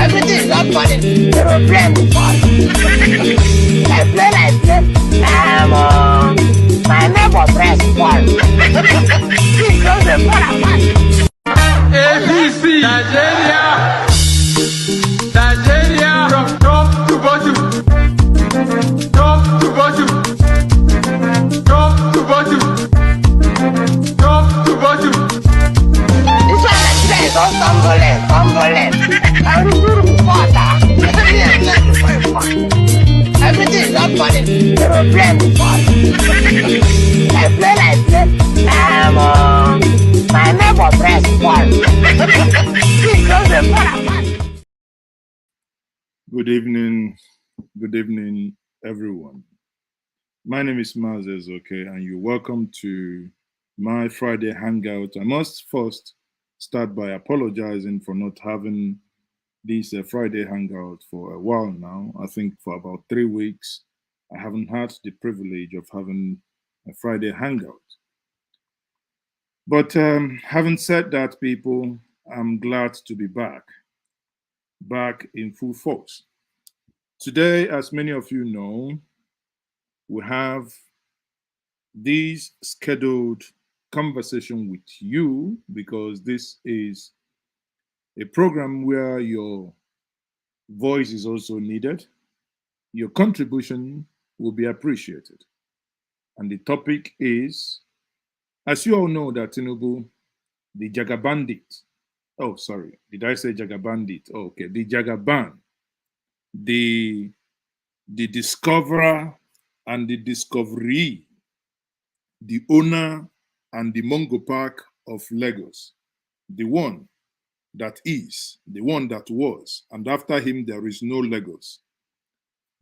Everything is not funny. The problem is fun. I play. My neighbor press one. He goes the fun. ABC, Nigeria. Nigeria. From top to bottom. Top to bottom. Top to bottom. Top to bottom. This one Nigeria is all tumbling. Everything is not funny. The problem is fun. I play. My neighbor press one. He goes the fun. Good evening, everyone. My name is Mazes, okay, and you're welcome to my Friday Hangout. I must first start by apologizing for not having this Friday Hangout for a while now. I think for about 3 weeks, I haven't had the privilege of having a Friday Hangout. But having said that, people, I'm glad to be back in full force. Today, as many of you know, we have this scheduled conversation with you because this is a program where your voice is also needed. Your contribution will be appreciated. And the topic is, as you all know that Tinubu, the Jagabandit, oh, sorry, did I say Jagabandit? Oh, okay, the Jagaban, the discoverer and the discovery, the owner and the Mongo Park of Lagos, the one that is, the one that was, and after him there is no Lagos,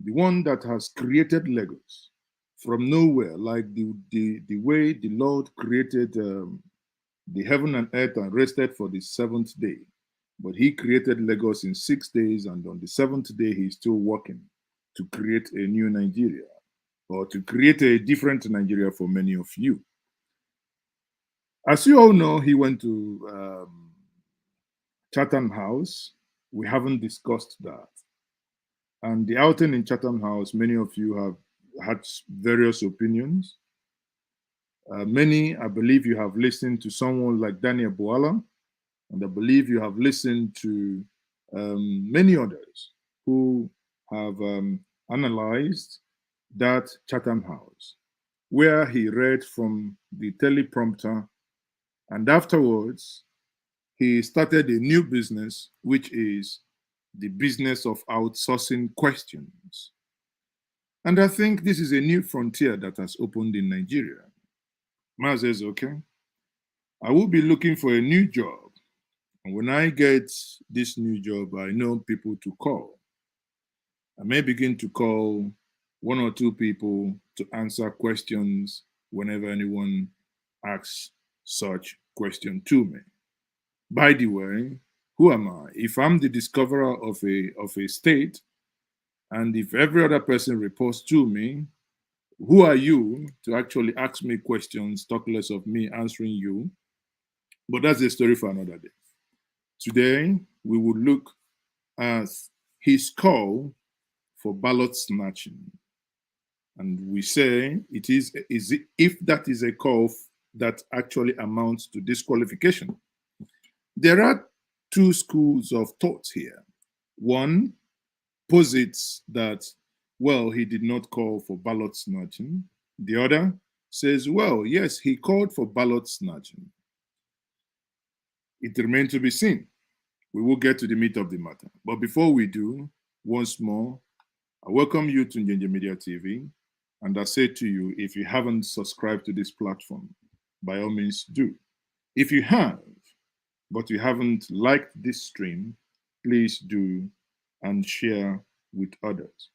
the one that has created Lagos from nowhere, like the way the Lord created the heaven and earth and rested for the seventh day. But he created Lagos in 6 days, and on the seventh day, he's still working to create a new Nigeria, or to create a different Nigeria for many of you. As you all know, he went to Chatham House. We haven't discussed that. And the outing in Chatham House, many of you have had various opinions. Many, I believe you have listened to someone like Daniel Boala, and I believe you have listened to many others who have analyzed that Chatham House, where he read from the teleprompter, and afterwards, he started a new business, which is the business of outsourcing questions. And I think this is a new frontier that has opened in Nigeria. Maz says, okay, I will be looking for a new job. And when I get this new job, I know people to call. I may begin to call 1 or 2 people to answer questions whenever anyone asks such question to me. By the way, who am I? If I'm the discoverer of a state, and if every other person reports to me, who are you to actually ask me questions, talk less of me answering you? But that's a story for another day. Today, we will look at his call for ballot snatching. And we say if that is a call that actually amounts to disqualification. There are 2 schools of thought here. One posits that, well, he did not call for ballot snatching. The other says, well, yes, he called for ballot snatching. It remains to be seen. We will get to the meat of the matter. But before we do, once more, I welcome you to Njenje Media TV. And I say to you, if you haven't subscribed to this platform, by all means do. If you have, but you haven't liked this stream, please do and share with others.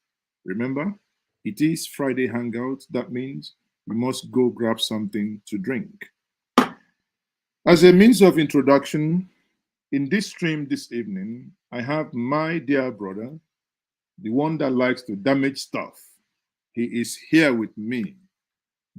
Remember, it is Friday Hangout. That means we must go grab something to drink. As a means of introduction, in this stream this evening, I have my dear brother, the one that likes to damage stuff. He is here with me.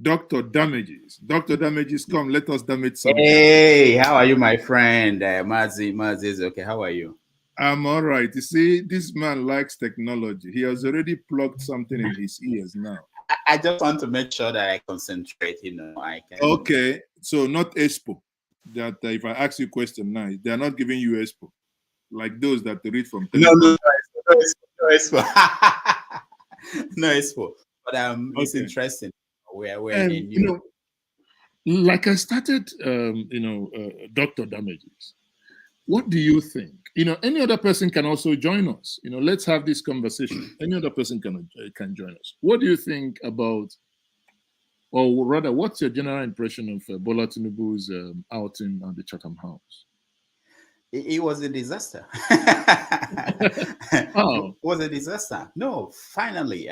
Dr. Damages. Dr. Damages, come, let us damage something. Hey, how are you, my friend? Mazi is okay. How are you? I'm all right. You see, this man likes technology. He has already plugged something in his ears now. I just want to make sure that I concentrate, I can. Okay, so not Expo. That if I ask you a question now, they are not giving you Expo. Like those that they read from No, no Expo. No Expo. But it's Okay. interesting. We're And, in you know, like I started, Dr. Damages. What do you think? Any other person can also join us. Let's have this conversation. Any other person can join us. What do you think about, or rather, what's your general impression of Bola Tinubu's outing at the Chatham House? It was a disaster. Oh. It was a disaster. No, finally,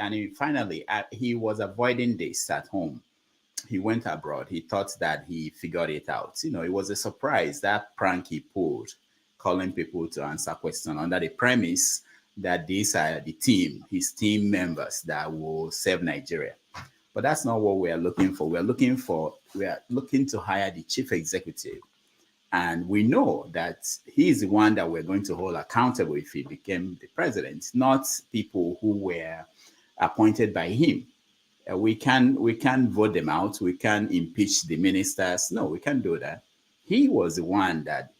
he was avoiding this at home. He went abroad. He thought that he figured it out. It was a surprise, that prank he pulled, calling people to answer questions under the premise that these are his team members that will save Nigeria. But that's not what we are looking for. We are looking to hire the chief executive. And we know that he is the one that we're going to hold accountable if he became the president, not people who were appointed by him. We can vote them out. We can impeach the ministers. No, we can't do that. He was the one that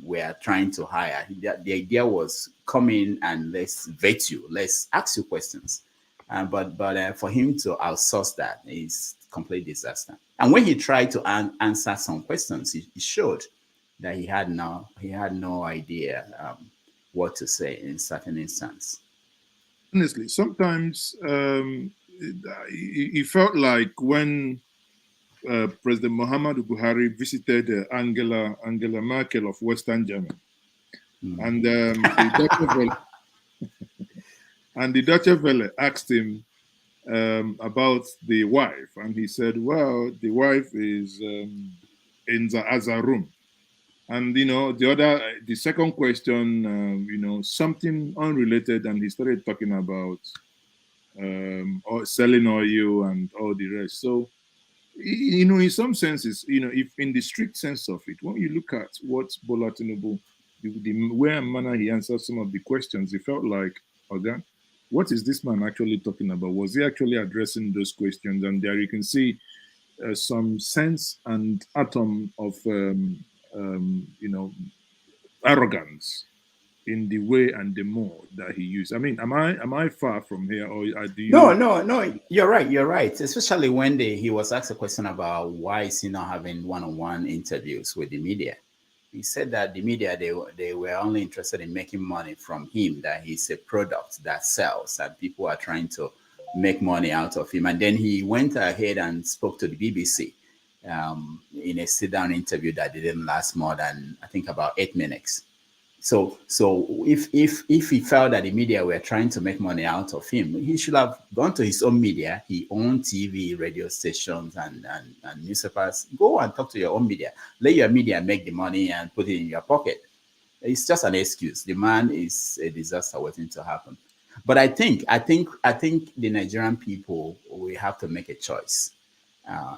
we are trying to hire. The idea was come in and let's vet you. Let's ask you questions. But for him to outsource that is complete disaster. And when he tried to answer some questions, he showed that he had no idea what to say in certain instances. Honestly, sometimes it felt like when President Muhammadu Buhari visited Angela Merkel of Western Germany, and the Deutsche Welle asked him about the wife, and he said, "Well, the wife is in the other room." And the second question, something unrelated, and he started talking about selling oil and all the rest. So, in some senses, if in the strict sense of it, when you look at what Bola Tinubu, the way and manner he answered some of the questions, it felt like, okay, what is this man actually talking about? Was he actually addressing those questions? And there you can see some sense and atom of arrogance in the way and the mode that he used. I mean, am I far from here, or do you? No. You're right. Especially when he was asked a question about why is he not having one-on-one interviews with the media. He said that the media they were only interested in making money from him. That he's a product that sells, and people are trying to make money out of him. And then he went ahead and spoke to the BBC in a sit-down interview that didn't last more than, I think, about 8 minutes. So if he felt that the media were trying to make money out of him, he should have gone to his own media. He owned TV, radio stations, and newspapers. Go and talk to your own media. Let your media make the money and put it in your pocket. It's just an excuse. The man is a disaster waiting to happen. But I think the Nigerian people, we have to make a choice.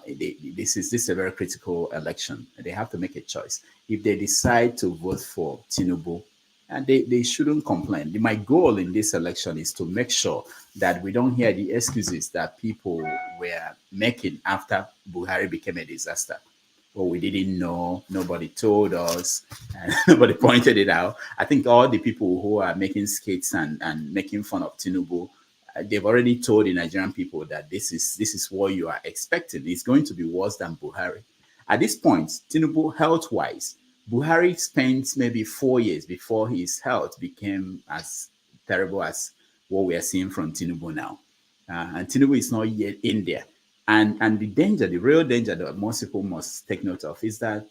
This is a very critical election. They have to make a choice. If they decide to vote for Tinubu, and they shouldn't complain. My goal in this election is to make sure that we don't hear the excuses that people were making after Buhari became a disaster. Well, we didn't know, nobody told us, and nobody pointed it out. I think all the people who are making skits and making fun of Tinubu, they've already told the Nigerian people that this is what you are expecting. It's going to be worse than Buhari. At this point, Tinubu, health-wise, Buhari spent maybe 4 years before his health became as terrible as what we are seeing from Tinubu now. And Tinubu is not yet in there. And the real danger that most people must take note of is that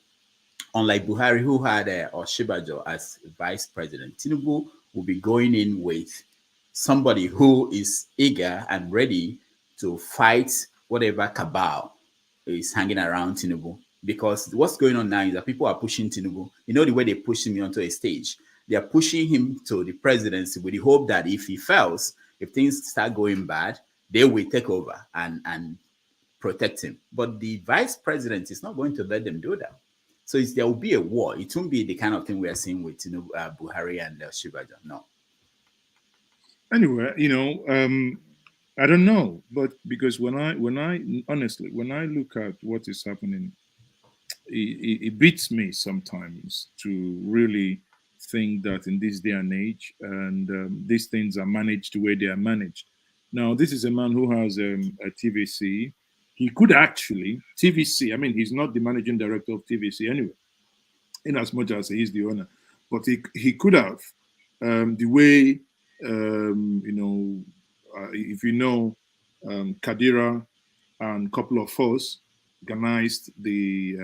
unlike Buhari, who had Oshibajo as vice president, Tinubu will be going in with somebody who is eager and ready to fight whatever cabal is hanging around Tinubu. Because what's going on now is that people are pushing Tinubu. You know the way they push him onto a stage. they are pushing him to the presidency with the hope that if he fails, if things start going bad, they will take over and protect him. But the vice president is not going to let them do that. So there will be a war. It won't be the kind of thing we are seeing with Buhari and Shivaja. No. Anyway, I don't know, but because when I honestly, when I look at what is happening, it beats me sometimes to really think that in this day and age, and these things are managed the way they are managed. Now, this is a man who has a TVC. He could actually TVC. I mean, he's not the managing director of TVC anyway, in as much as he's the owner, but he could have the way if you know Kadira and a couple of us organized the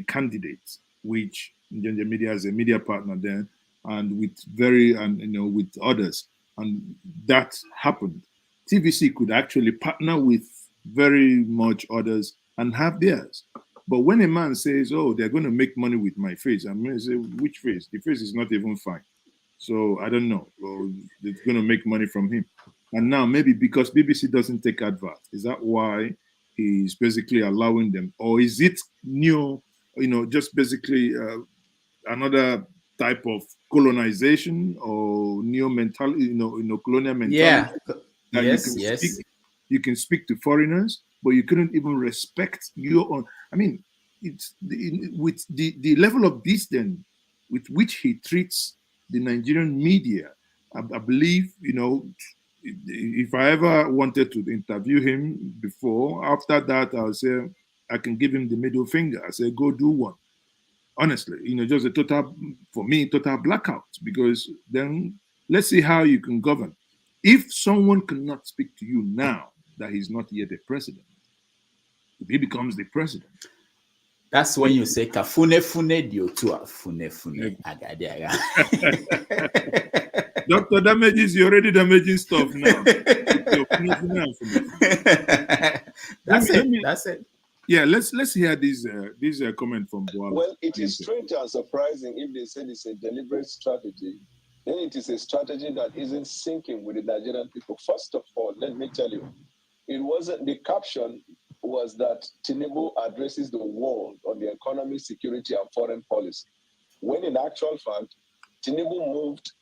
candidates, which Njanja Media is a media partner there, and with with others, and that happened. TVC could actually partner with very much others and have theirs. But when a man says, "Oh, they're going to make money with my face," I'm going to say, "Which face? The face is not even fine." So I don't know. Well, they're going to make money from him. And now maybe because BBC doesn't take advert, is that why he's basically allowing them, or is it new? Just basically another type of colonization or neo mentality, colonial mentality. Yeah. That you can speak to foreigners, but you couldn't even respect your own. I mean, it's with the level of disdain with which he treats the Nigerian media. I believe, if I ever wanted to interview him before, after that, I'll say I can give him the middle finger. I say, go do one. Honestly, just a total blackout, because then let's see how you can govern. If someone cannot speak to you now that he's not yet a president, if he becomes the president, that's when you say kafune fune diotua fune fune agadia. Dr. Damages, you're already damaging stuff now. That's it. Yeah, let's hear this comment from Boala. Well, it is strange and surprising if they said it's a deliberate strategy. Then it is a strategy that isn't syncing with the Nigerian people. First of all, let me tell you, it wasn't the caption was that Tinubu addresses the world on the economy, security, and foreign policy. When in actual fact, Tinubu moved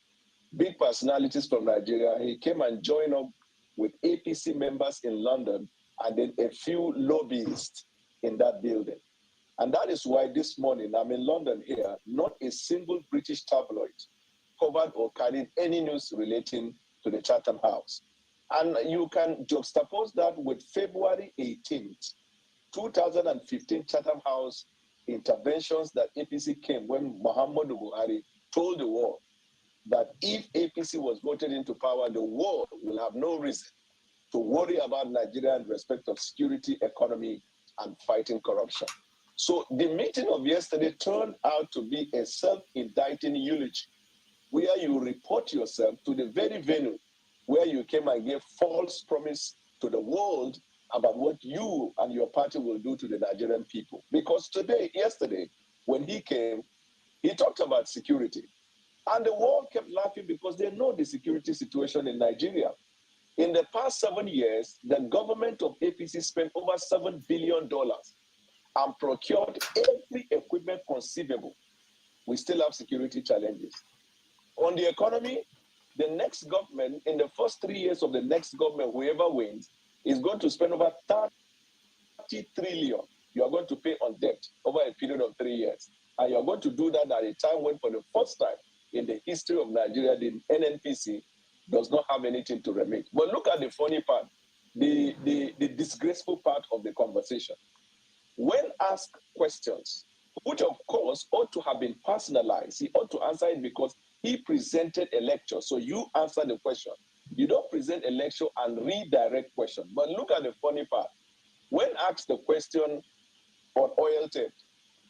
big personalities from Nigeria. He came and joined up with APC members in London and then a few lobbyists in that building. And that is why this morning, I'm in London here, not a single British tabloid covered or carried any news relating to the Chatham House. And you can juxtapose that with February 18th, 2015 Chatham House interventions that APC came when Muhammadu Buhari told the world that if APC was voted into power, the world will have no reason to worry about Nigeria in respect of security, economy, and fighting corruption. So the meeting of yesterday turned out to be a self-indicting eulogy, where you report yourself to the very venue where you came and gave false promise to the world about what you and your party will do to the Nigerian people. Because yesterday, when he came, he talked about security. And the world kept laughing because they know the security situation in Nigeria. In the past 7 years, the government of APC spent over $7 billion and procured every equipment conceivable. We still have security challenges. On the economy, the next government, in the first 3 years of the next government, whoever wins, is going to spend over 30 trillion you are going to pay on debt over a period of 3 years. And you're going to do that at a time when, for the first time in the history of Nigeria, the NNPC does not have anything to remit. But look at the funny part, the disgraceful part of the conversation. When asked questions, which of course ought to have been personalized, he ought to answer it because he presented a lecture. So you answer the question. You don't present a lecture and redirect question. But look at the funny part. When asked the question on oil theft,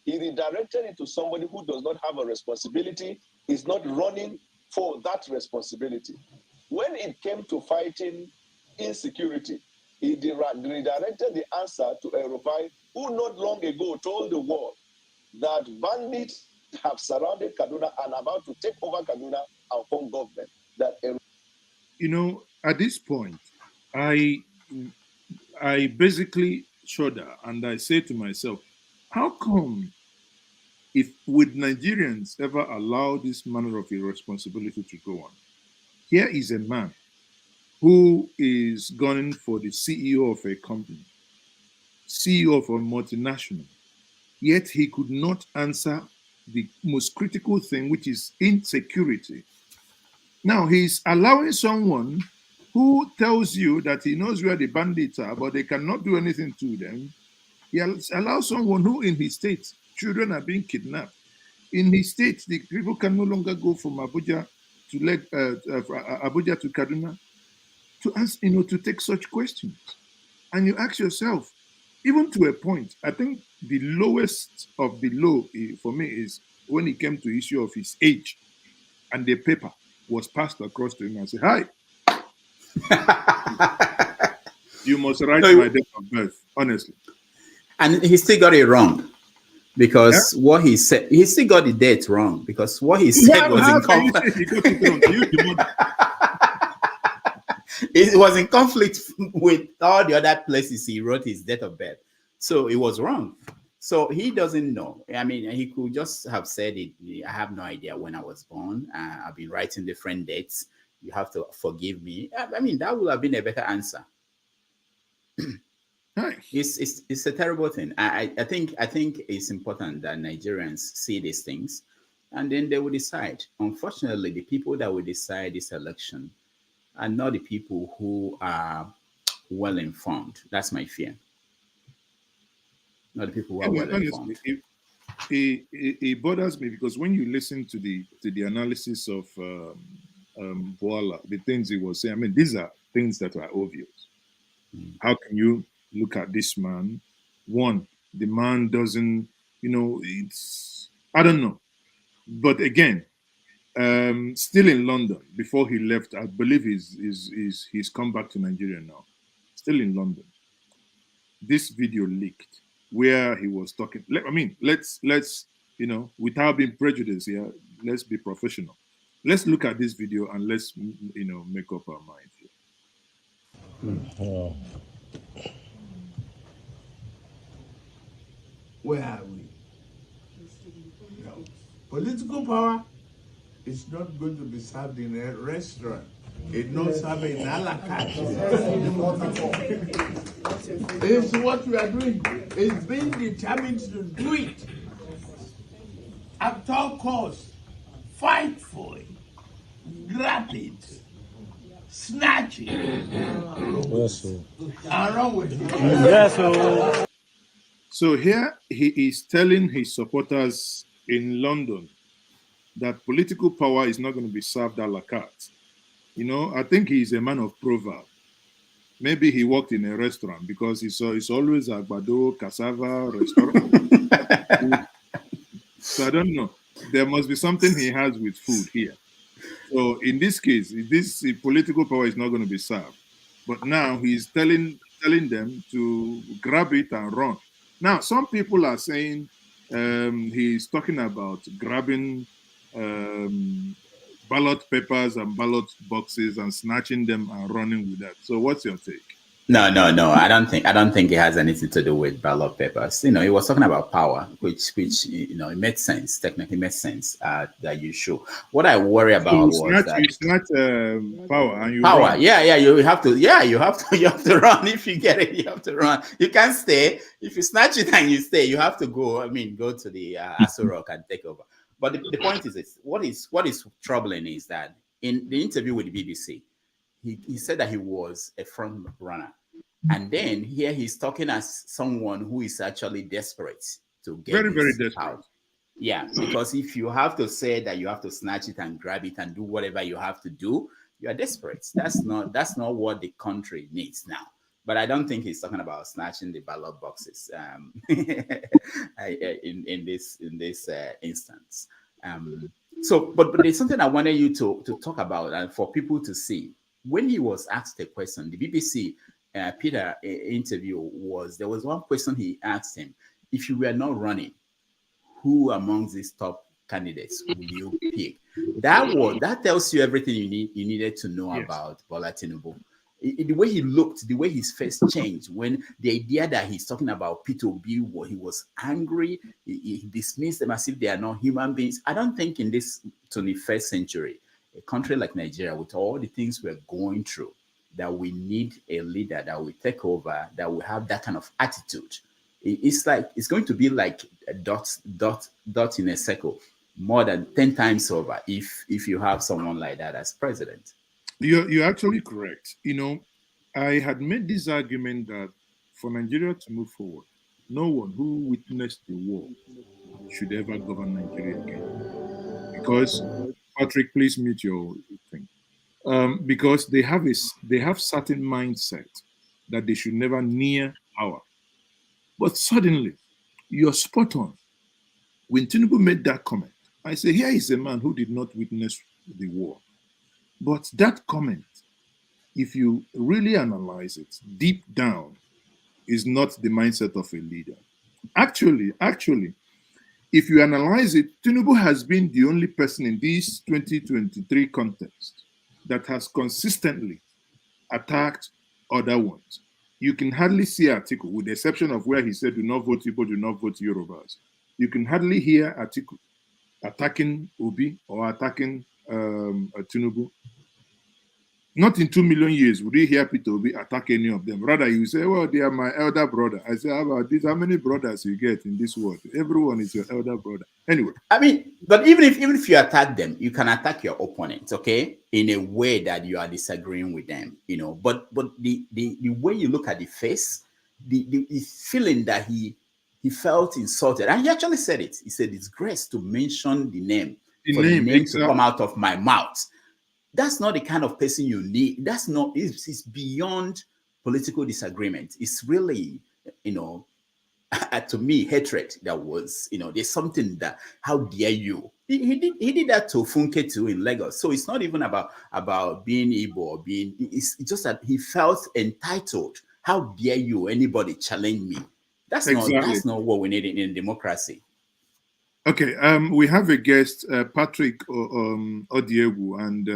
he redirected it to somebody who does not have a responsibility, is not running for that responsibility. When it came to fighting insecurity, he redirected the answer to El Rufai, who not long ago told the world that bandits have surrounded Kaduna and about to take over Kaduna and form government. That You know, at this point, I basically shudder and I say to myself, how come, if would Nigerians ever allow this manner of irresponsibility to go on? Here is a man who is gunning for the CEO of a company, CEO of a multinational, yet he could not answer the most critical thing, which is insecurity. Now he's allowing someone who tells you that he knows where the bandits are, but they cannot do anything to them. He allows someone who, in his state, children are being kidnapped. In his state, the people can no longer go from Abuja to Abuja to Kaduna to ask, to take such questions. And you ask yourself, even to a point, I think the lowest of the low for me is when it came to issue of his age, and the paper was passed across to him and said, "Hi, you must write my date of birth, honestly." And he still got it wrong, because what he said, he still got the date wrong, because what he said was in conflict. It was in conflict with all the other places he wrote his date of birth. So it was wrong. So he doesn't know. I mean, he could just have said it. I have no idea when I was born. I've been writing different dates. You have to forgive me. I mean, that would have been a better answer. It's a terrible thing. I think it's important that Nigerians see these things, and then they will decide. Unfortunately, the people that will decide this election are not the people who are well informed. That's my fear. Not the people who are well informed. It bothers me, because when you listen to the analysis of Boala, the things he was saying, I mean, these are things that are obvious. How can you look at this man? One, the man doesn't, it's, I don't know. But again, still in London, before he left, I believe he's come back to Nigeria now. Still in London. This video leaked where he was talking. I mean, let's without being prejudiced here, let's be professional. Let's look at this video and let's make up our mind here. Where are we? No. Political power is not going to be served in a restaurant. It's not served in a la carte. It's what we are doing. It's being determined to do it. At all costs, fight for it, grab it, snatch it, and run with it. Yes, sir. So here he is telling his supporters in London that political power is not going to be served a la carte. I think he's a man of proverb. Maybe he worked in a restaurant, because it's always a Bado, cassava restaurant. So I don't know. There must be something he has with food here. So in this case, this political power is not going to be served. But now he's telling them to grab it and run. Now, some people are saying he's talking about grabbing ballot papers and ballot boxes and snatching them and running with that. So what's your take? No. I don't think it has anything to do with ballot papers. He was talking about power, which it made sense. Technically made sense that you show. What I worry about was that it's not power and you power. Run. Yeah. You have to run. If you get it, you have to run. You can't stay. If you snatch it and you stay, you have to go. I mean, go to the Aso Rock and take over. But the point is this: what is troubling is that in the interview with the BBC, he said that he was a front runner. And then here he's talking as someone who is actually desperate to get very desperate out. Yeah, because if you have to say that you have to snatch it and grab it and do whatever you have to do, you are desperate. That's not what the country needs now. But I don't think he's talking about snatching the ballot boxes in this instance. But there's something I wanted you to talk about and for people to see. When he was asked a question, the BBC Peter interview there was one question he asked him: if you were not running, who amongst these top candidates will you pick? That tells you everything you needed to know about Bola Tinubu. The way he looked, the way his face changed, when the idea that he's talking about P2B, he was angry, he dismissed them as if they are not human beings. I don't think in this 21st century, a country like Nigeria, with all the things we're going through, that we need a leader that will take over, that will have that kind of attitude. It's going to be like a dot in a circle, more than 10 times over if you have someone like that as president. You're actually correct. I had made this argument that for Nigeria to move forward, no one who witnessed the war should ever govern Nigeria again. Because, Patrick, please mute your thing. Because they have certain mindset that they should never near power. But suddenly, you're spot on. When Tinubu made that comment, I say, here is a man who did not witness the war. But that comment, if you really analyze it deep down, is not the mindset of a leader. Actually, if you analyze it, Tinubu has been the only person in this 2023 context that has consistently attacked other ones. You can hardly see Atiku, with the exception of where he said, do not vote Igbo, do not vote Yorubas. You can hardly hear Atiku attacking Obi or attacking Tinubu. Not in 2 million years would you hear Peter Obi attack any of them. Rather, you say, well, they are my elder brother. I say, how about this? How many brothers you get in this world? Everyone is your elder brother. Anyway. I mean, but even if you attack them, you can attack your opponent, okay? In a way that you are disagreeing with them, But the way you look at the face, the feeling that he felt insulted, and he actually said it. He said, it's grace to mention the name, the name exactly. To come out of my mouth. That's not the kind of person you need. That's not, it's beyond political disagreement. It's really, to me, hatred that was, there's something that, how dare you? He did that to Funke too in Lagos. So it's not even about being Igbo or being, it's just that he felt entitled. How dare you, anybody challenge me? That's not what we need in a democracy. Okay, we have a guest, Patrick Odiegu and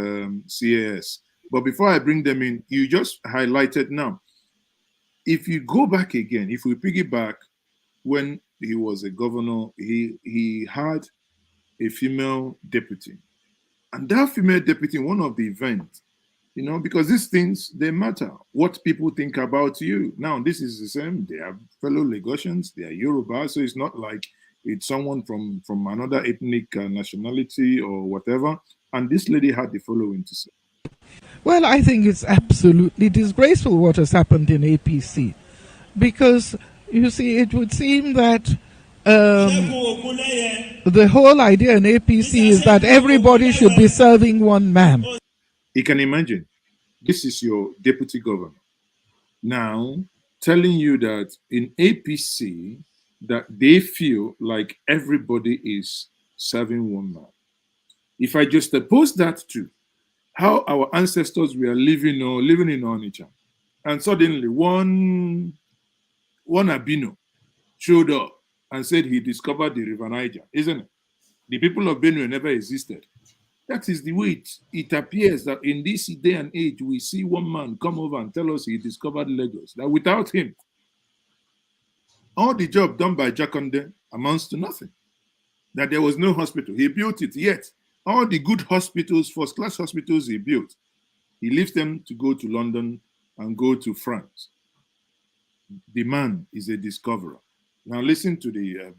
CAS. But before I bring them in, you just highlighted now. If you go back again, if we piggyback, when he was a governor, he had a female deputy. And that female deputy, one of the events, because these things, they matter. What people think about you. Now, this is the same. They are fellow Lagosians, they are Yoruba, so it's not like it's someone from another ethnic nationality or whatever. And this lady had the following to say. Well, I think it's absolutely disgraceful what has happened in APC. Because, you see, it would seem that the whole idea in APC is that everybody should be serving one man. You can imagine, this is your deputy governor now telling you that in APC, that they feel like everybody is serving one man. If I just oppose that to how our ancestors were living in Onitsha, and suddenly one Abino showed up and said he discovered the River Niger, isn't it? The people of Benue never existed. That is the way it appears that in this day and age, we see one man come over and tell us he discovered Lagos, that without him, all the job done by Jakonde amounts to nothing. That there was no hospital. He built it, yet all the good hospitals, first-class hospitals he built, he leaves them to go to London and go to France. The man is a discoverer. Now listen to the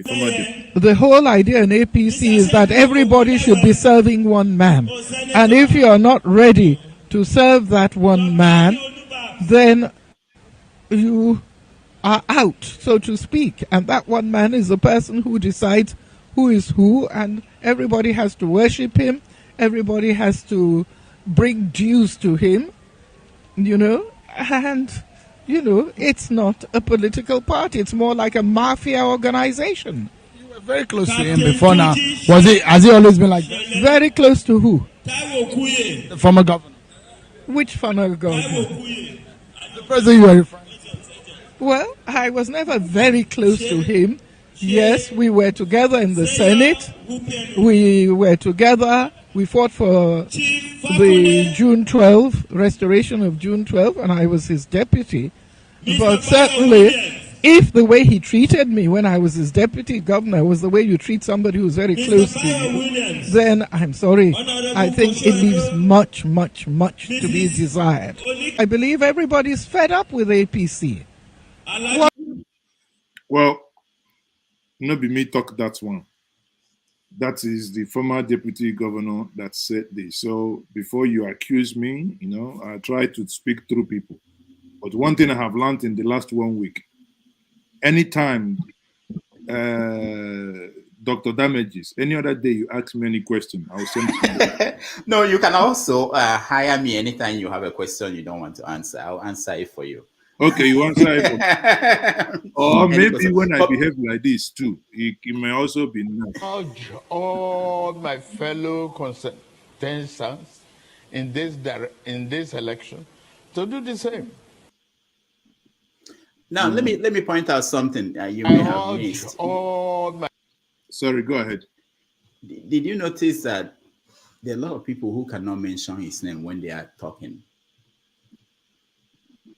former deputy. The whole idea in APC is that everybody should be serving one man. And if you are not ready to serve that one man, then you are out, so to speak. And that one man is the person who decides who is who, and everybody has to worship him. Everybody has to bring dues to him, and, it's not a political party. It's more like a mafia organization. You were very close to him before now. Has he always been like that? Very close to who? The former governor. Which former governor? The president you are referring to. Well, I was never very close to him Yes, we were together in the Senate. We were together. We fought for the June 12, restoration of June 12, and I was his deputy. But certainly, if the way he treated me when I was his deputy governor was the way you treat somebody who's very close to you, then I'm sorry. I think it leaves much, much, much to be desired. I believe everybody's fed up with APC. Well, no be me talk that one. That is the former deputy governor that said this. So before you accuse me, I try to speak through people. But one thing I have learned in the last 1 week, anytime Dr. Damages, any other day you ask me any question, I'll send you. No, you can also hire me anytime you have a question you don't want to answer. I'll answer it for you. Okay, you answer it. Or maybe when I behave like this too, it may also be nice. Urge all my fellow contestants in this election to do the same. Now, let me point out something you may have missed. Sorry, go ahead. Did you notice that there are a lot of people who cannot mention his name when they are talking?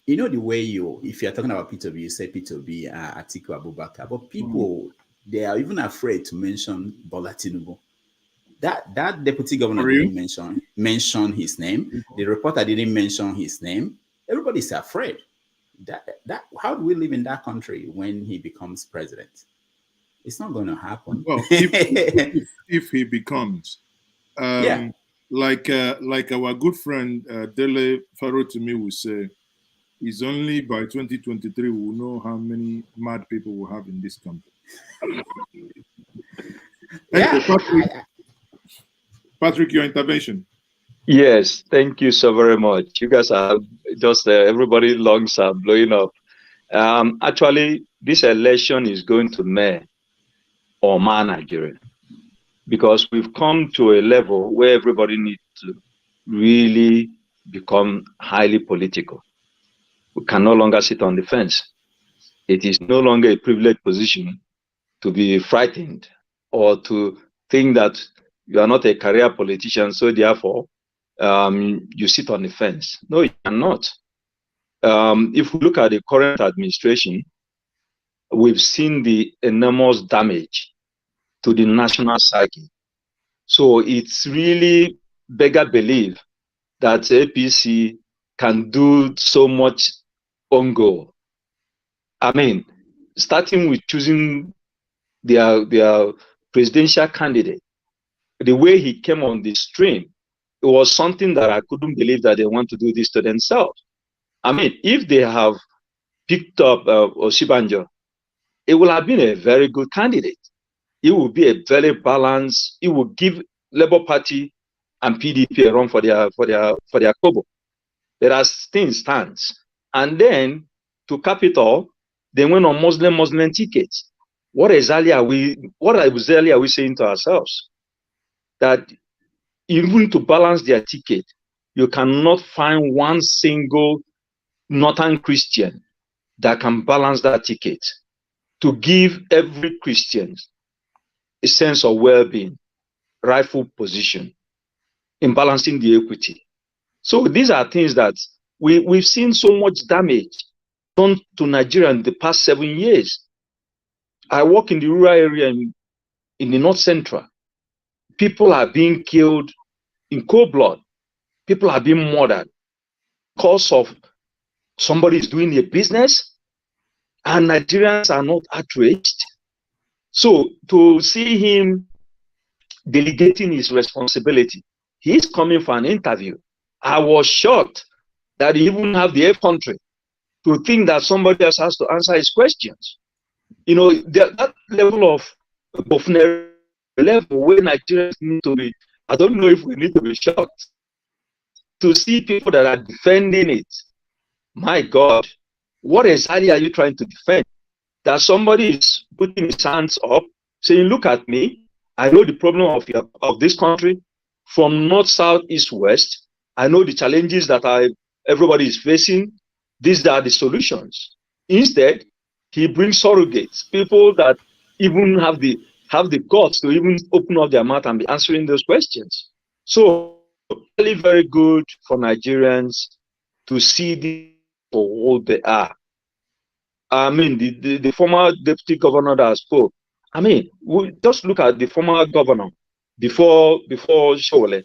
You know the way if you're talking about P2B, you say P2B, Atiku Abubakar, but people, they are even afraid to mention Bola Tinubu. That deputy governor didn't mention his name. The reporter didn't mention his name. Everybody's afraid. That how do we live in that country when he becomes president? It's not going to happen. Well, if he becomes, like our good friend Dele Farotimi will say, it's only by 2023 we will know how many mad people we have in this country. Patrick, your intervention. Yes, thank you so very much. You guys are just everybody lungs are blowing up. Actually, this election is going to May or Nigeria, because we've come to a level where everybody needs to really become highly political. We can no longer sit on the fence. It is no longer a privileged position to be frightened or to think that you are not a career politician, so therefore you sit on the fence. No, you cannot. If we look at the current administration, we've seen the enormous damage to the national psyche. So it's really beggar belief that APC can do so much on goal. I mean, starting with choosing their presidential candidate, the way he came on the stream, it was something that I couldn't believe that they want to do this to themselves. I mean, if they have picked up Osibanjo, it will have been a very good candidate. It will be a very balanced. It will give Labour Party and PDP a run for their kobo. But as things stands, and then to cap it all, they went on Muslim tickets. What exactly are we saying to ourselves? That even to balance their ticket, you cannot find one single Northern Christian that can balance that ticket to give every Christian a sense of well-being, rightful position in balancing the equity. So these are things that we've seen so much damage done to Nigeria in the past 7 years. I work in the rural area in the North Central. People are being killed in cold blood. People are being murdered because of somebody is doing a business and Nigerians are not outraged. So to see him delegating his responsibility, he's coming for an interview. I was shocked that he even have the country to think that somebody else has to answer his questions. You know, that level of buffoonery, level where Nigerians need to be, I don't know if we need to be shocked to see people that are defending it. My God, what exactly are you trying to defend? That somebody is putting his hands up, saying, look at me, I know the problem of this country from north, south, east, west. I know the challenges that everybody is facing. These are the solutions. Instead, he brings surrogates, people that even have the guts to even open up their mouth and be answering those questions. So really very good for Nigerians to see this for what they are. I mean, the former deputy governor that spoke. I mean, we just look at the former governor before Shole,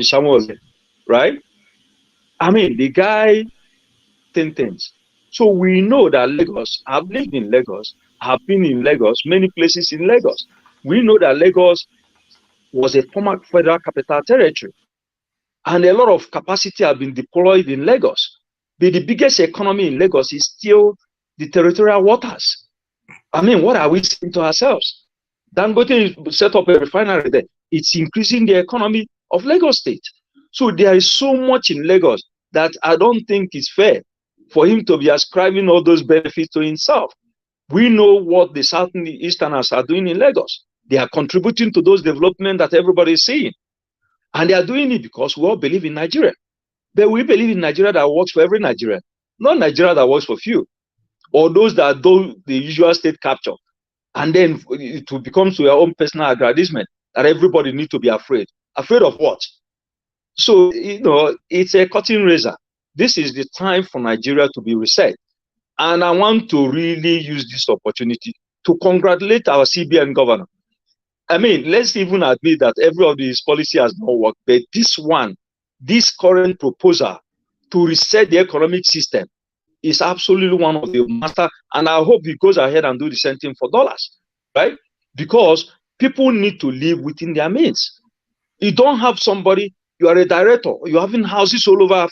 Shamole, right? I mean, the guy 10 things. So we know that Lagos, I've lived in Lagos, I've been in Lagos, many places in Lagos. We know that Lagos was a former federal capital territory, and a lot of capacity have been deployed in Lagos. But the biggest economy in Lagos is still the territorial waters. I mean, what are we saying to ourselves? Dangote set up a refinery there. It's increasing the economy of Lagos State. So there is so much in Lagos that I don't think it's fair for him to be ascribing all those benefits to himself. We know what the Southeasterners are doing in Lagos. They are contributing to those developments that everybody is seeing. And they are doing it because we all believe in Nigeria. But we believe in Nigeria that works for every Nigerian, not Nigeria that works for few, or those that do the usual state capture. And then it will become to your own personal aggrandizement that everybody needs to be afraid. Afraid of what? So, you know, it's a cutting razor. This is the time for Nigeria to be reset. And I want to really use this opportunity to congratulate our CBN governor. I mean, let's even admit that every of these policy has not worked, but this current proposal to reset the economic system is absolutely one of the master, and I hope he goes ahead and do the same thing for dollars, right? Because people need to live within their means. You don't have somebody, you are a director, you're having houses all over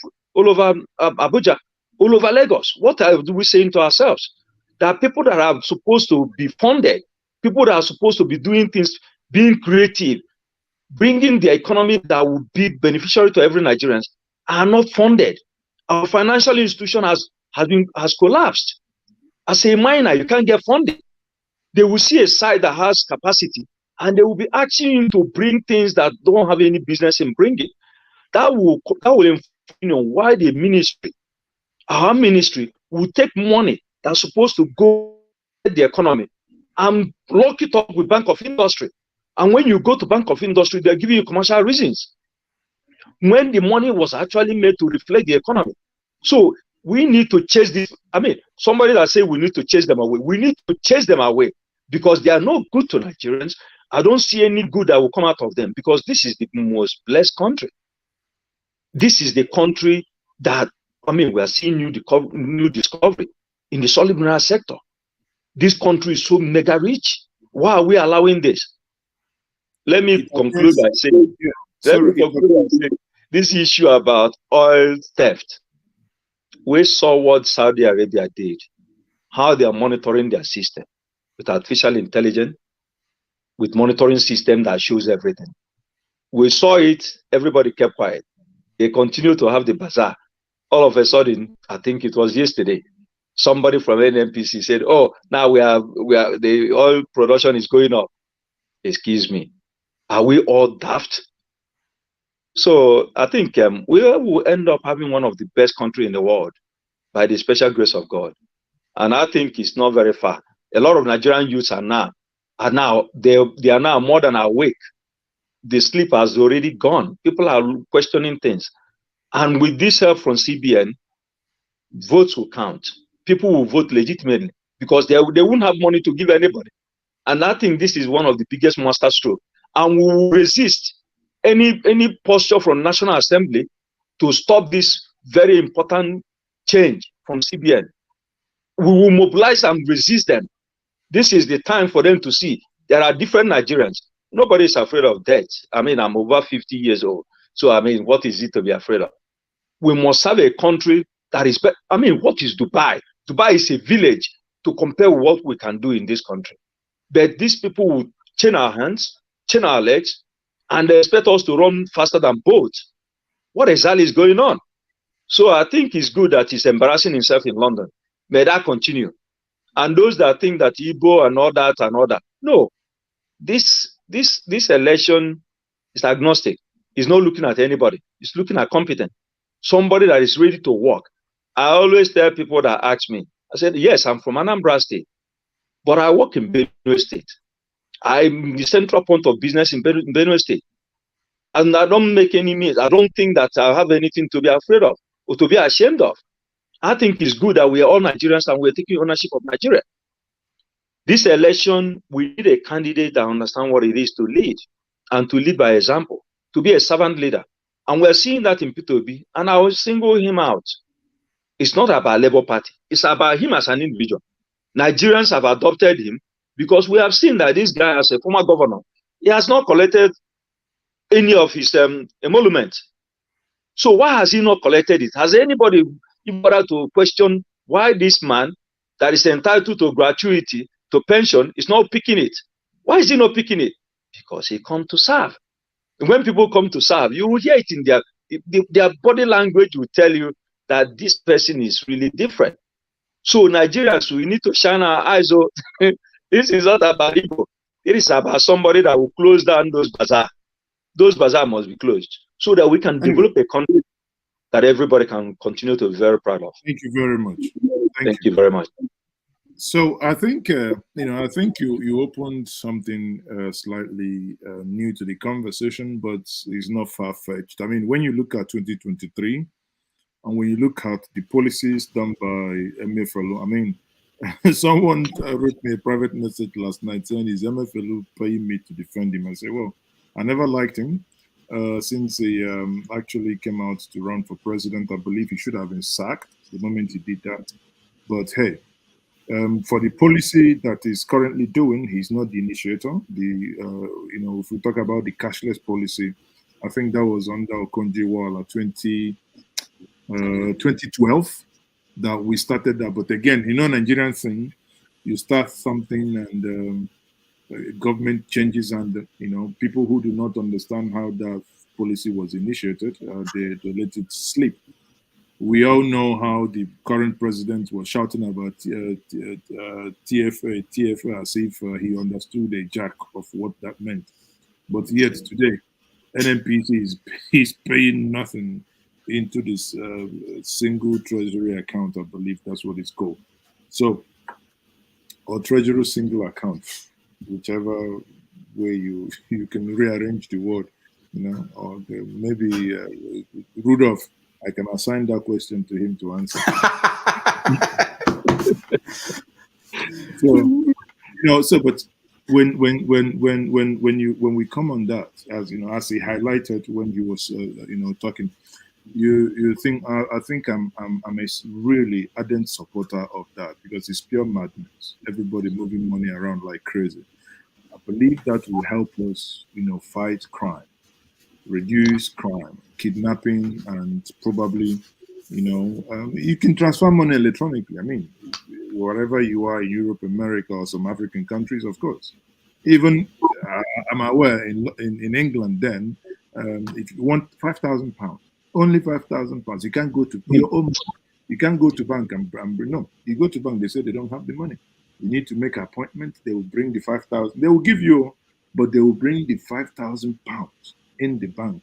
Abuja, all over Lagos. What are we saying to ourselves? There are people that are supposed to be funded, people that are supposed to be doing things, being creative, bringing the economy that will be beneficiary to every Nigerian, are not funded. Our financial institution has collapsed. As a miner, you can't get funding. They will see a site that has capacity, and they will be asking you to bring things that don't have any business in bringing. That will inform why the ministry, our ministry, will take money that's supposed to go to the economy and lock it up with Bank of Industry. And when you go to Bank of Industry, they're giving you commercial reasons, when the money was actually made to reflect the economy. So we need to chase this. I mean, somebody that say we need to chase them away. We need to chase them away because they are not good to Nigerians. I don't see any good that will come out of them because this is the most blessed country. This is the country that, I mean, we are seeing new discovery in the solid mineral sector. This country is so mega rich. Why are we allowing this? Let me conclude by saying, this issue about oil theft. We saw what Saudi Arabia did, how they are monitoring their system with artificial intelligence, with monitoring system that shows everything. We saw it, everybody kept quiet. They continue to have the bazaar. All of a sudden, I think it was yesterday, somebody from NNPC said, oh, now the oil production is going up. Excuse me. Are we all daft? So I think we will end up having one of the best countries in the world by the special grace of God. And I think it's not very far. A lot of Nigerian youths are now more than awake. The sleep has already gone. People are questioning things. And with this help from CBN, votes will count. People will vote legitimately because they won't have money to give anybody. And I think this is one of the biggest master strokes. And we will resist any posture from National Assembly to stop this very important change from CBN. We will mobilize and resist them. This is the time for them to see there are different Nigerians. Nobody is afraid of death. I mean, I'm over 50 years old. So, I mean, what is it to be afraid of? We must have a country that is better. I mean, what is Dubai? Dubai is a village to compare with what we can do in this country. But these people will chain our hands, chain our legs, and they expect us to run faster than boats. What exactly is going on? So I think it's good that he's embarrassing himself in London. May that continue. And those that think that Igbo and all that, no. This election is agnostic. It's not looking at anybody. It's looking at competent. Somebody that is ready to work. I always tell people that ask me, I said, yes, I'm from Anambra State. but I work in Benue State. I'm the central point of business in Benue State. And I don't make any means. I don't think that I have anything to be afraid of or to be ashamed of. I think it's good that we are all Nigerians and we're taking ownership of Nigeria. This election, we need a candidate that understands what it is to lead and to lead by example, to be a servant leader. And we're seeing that in Peter Obi, and I will single him out. It's not about Labour Party. It's about him as an individual. Nigerians have adopted him because we have seen that this guy, as a former governor, he has not collected any of his emoluments. So why has he not collected it? Has anybody bothered to question why this man that is entitled to gratuity, to pension, is not picking it? Why is he not picking it? Because he come to serve. And when people come to serve, you will hear it in their body language will tell you that this person is really different. So Nigerians, we need to shine our eyes. Oh, this is not about Igbo. It is about somebody that will close down those bazaar. Those bazaar must be closed so that we can develop a country that everybody can continue to be very proud of. Thank you very much. Thank you very much. So I think I think you opened something slightly new to the conversation, but it's not far-fetched. I mean, when you look at 2023, and when you look at the policies done by Emefiele, I mean, someone wrote me a private message last night saying, "Is Emefiele paying me to defend him?" I say, well, I never liked him since he actually came out to run for president. I believe he should have been sacked the moment he did that. But hey, for the policy that he's currently doing, he's not the initiator. If we talk about the cashless policy, I think that was under Okonjo-Iweala 2012 that we started that. But again, Nigerian thing, you start something and government changes, and people who do not understand how that policy was initiated, they let it slip. We all know how the current president was shouting about TFA as if he understood a jack of what that meant. But yet today, NNPC is paying nothing into this single treasury account. I believe that's what it's called. So, or treasury single account, whichever way you can rearrange the word, or maybe Rudolph, I can assign that question to him to answer. But when we come on that, as as he highlighted when he was talking, you think I think I'm a really ardent supporter of that, because it's pure madness. Everybody moving money around like crazy. I believe that will help us, fight crime, reduce crime, kidnapping, and probably, you can transfer money electronically. I mean, wherever you are in Europe, America, or some African countries, of course. Even I'm aware in England, then if you want £5,000, only £5,000, you can't go to your own. You can't go to bank and no. You go to bank, they say they don't have the money. You need to make an appointment. They will bring the 5,000. They will give you, but they will bring the £5,000 in the bank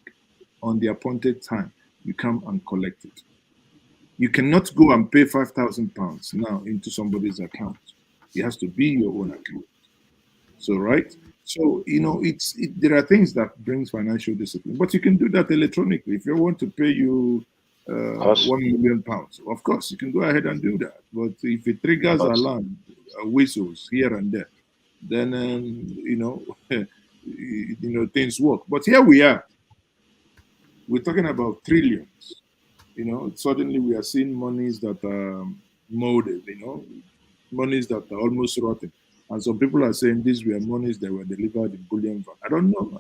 on the appointed time. You come and collect it. You cannot go and pay £5,000 now into somebody's account. It has to be your own account. So, right? So, there are things that brings financial discipline, but you can do that electronically. If you want to pay you £1 million, of course, you can go ahead and do that. But if it triggers alarm, whistles here and there, then, things work. But here we are. We're talking about trillions. Suddenly we are seeing monies that are molded, monies that are almost rotten. And some people are saying these were monies that were delivered in bullion van. I don't know.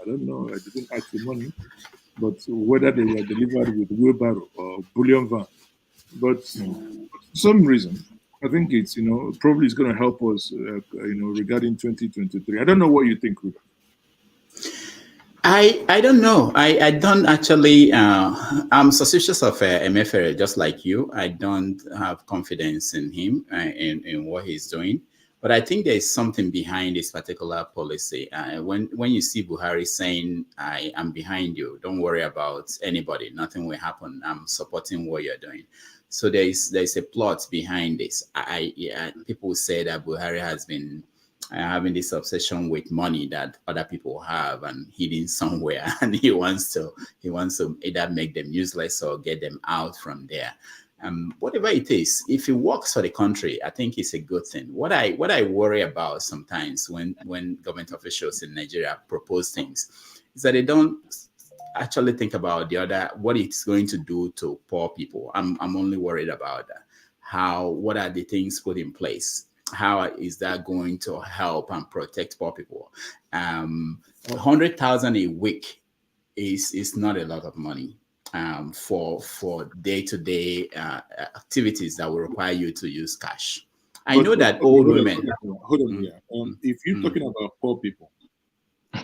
I didn't ask the money, but whether they were delivered with wheelbarrow or bullion van. But for some reason, I think it's, probably it's going to help us, regarding 2023. I don't know what you think, Ruben. I don't know. I don't actually. I'm suspicious of Emefiele, just like you. I don't have confidence in him in what he's doing. But I think there is something behind this particular policy. When you see Buhari saying, "I am behind you. Don't worry about anybody. Nothing will happen. I'm supporting what you're doing." So there is a plot behind this. People say that Buhari has been having this obsession with money that other people have and hidden somewhere, and he wants to either make them useless or get them out from there. Whatever it is, if it works for the country, I think it's a good thing. What I worry about sometimes when government officials in Nigeria propose things is that they don't actually think about what it's going to do to poor people. I'm only worried about what are the things put in place? How is that going to help and protect poor people? 100,000 a week is not a lot of money for day-to-day activities that will require you to use cash. I know that old women. Hold on here. If you're talking about poor people,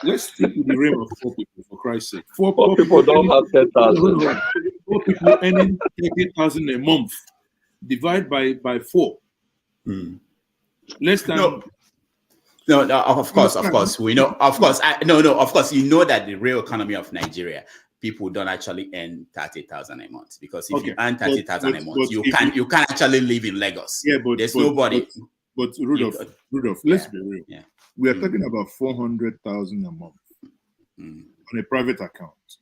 let's stick with the realm of poor people, for Christ's sake. Poor people don't have 10,000. Poor people earning 30,000 a month, divide by 4. Less than. No, of course, we know. Of course, of course, you know that the real economy of Nigeria, people don't actually earn 30,000 a month, because if you earn 30,000 a month, you can actually live in Lagos. Yeah, but there's nobody. But Rudolph, let's be real. Yeah. We are talking about 400,000 a month on a private account,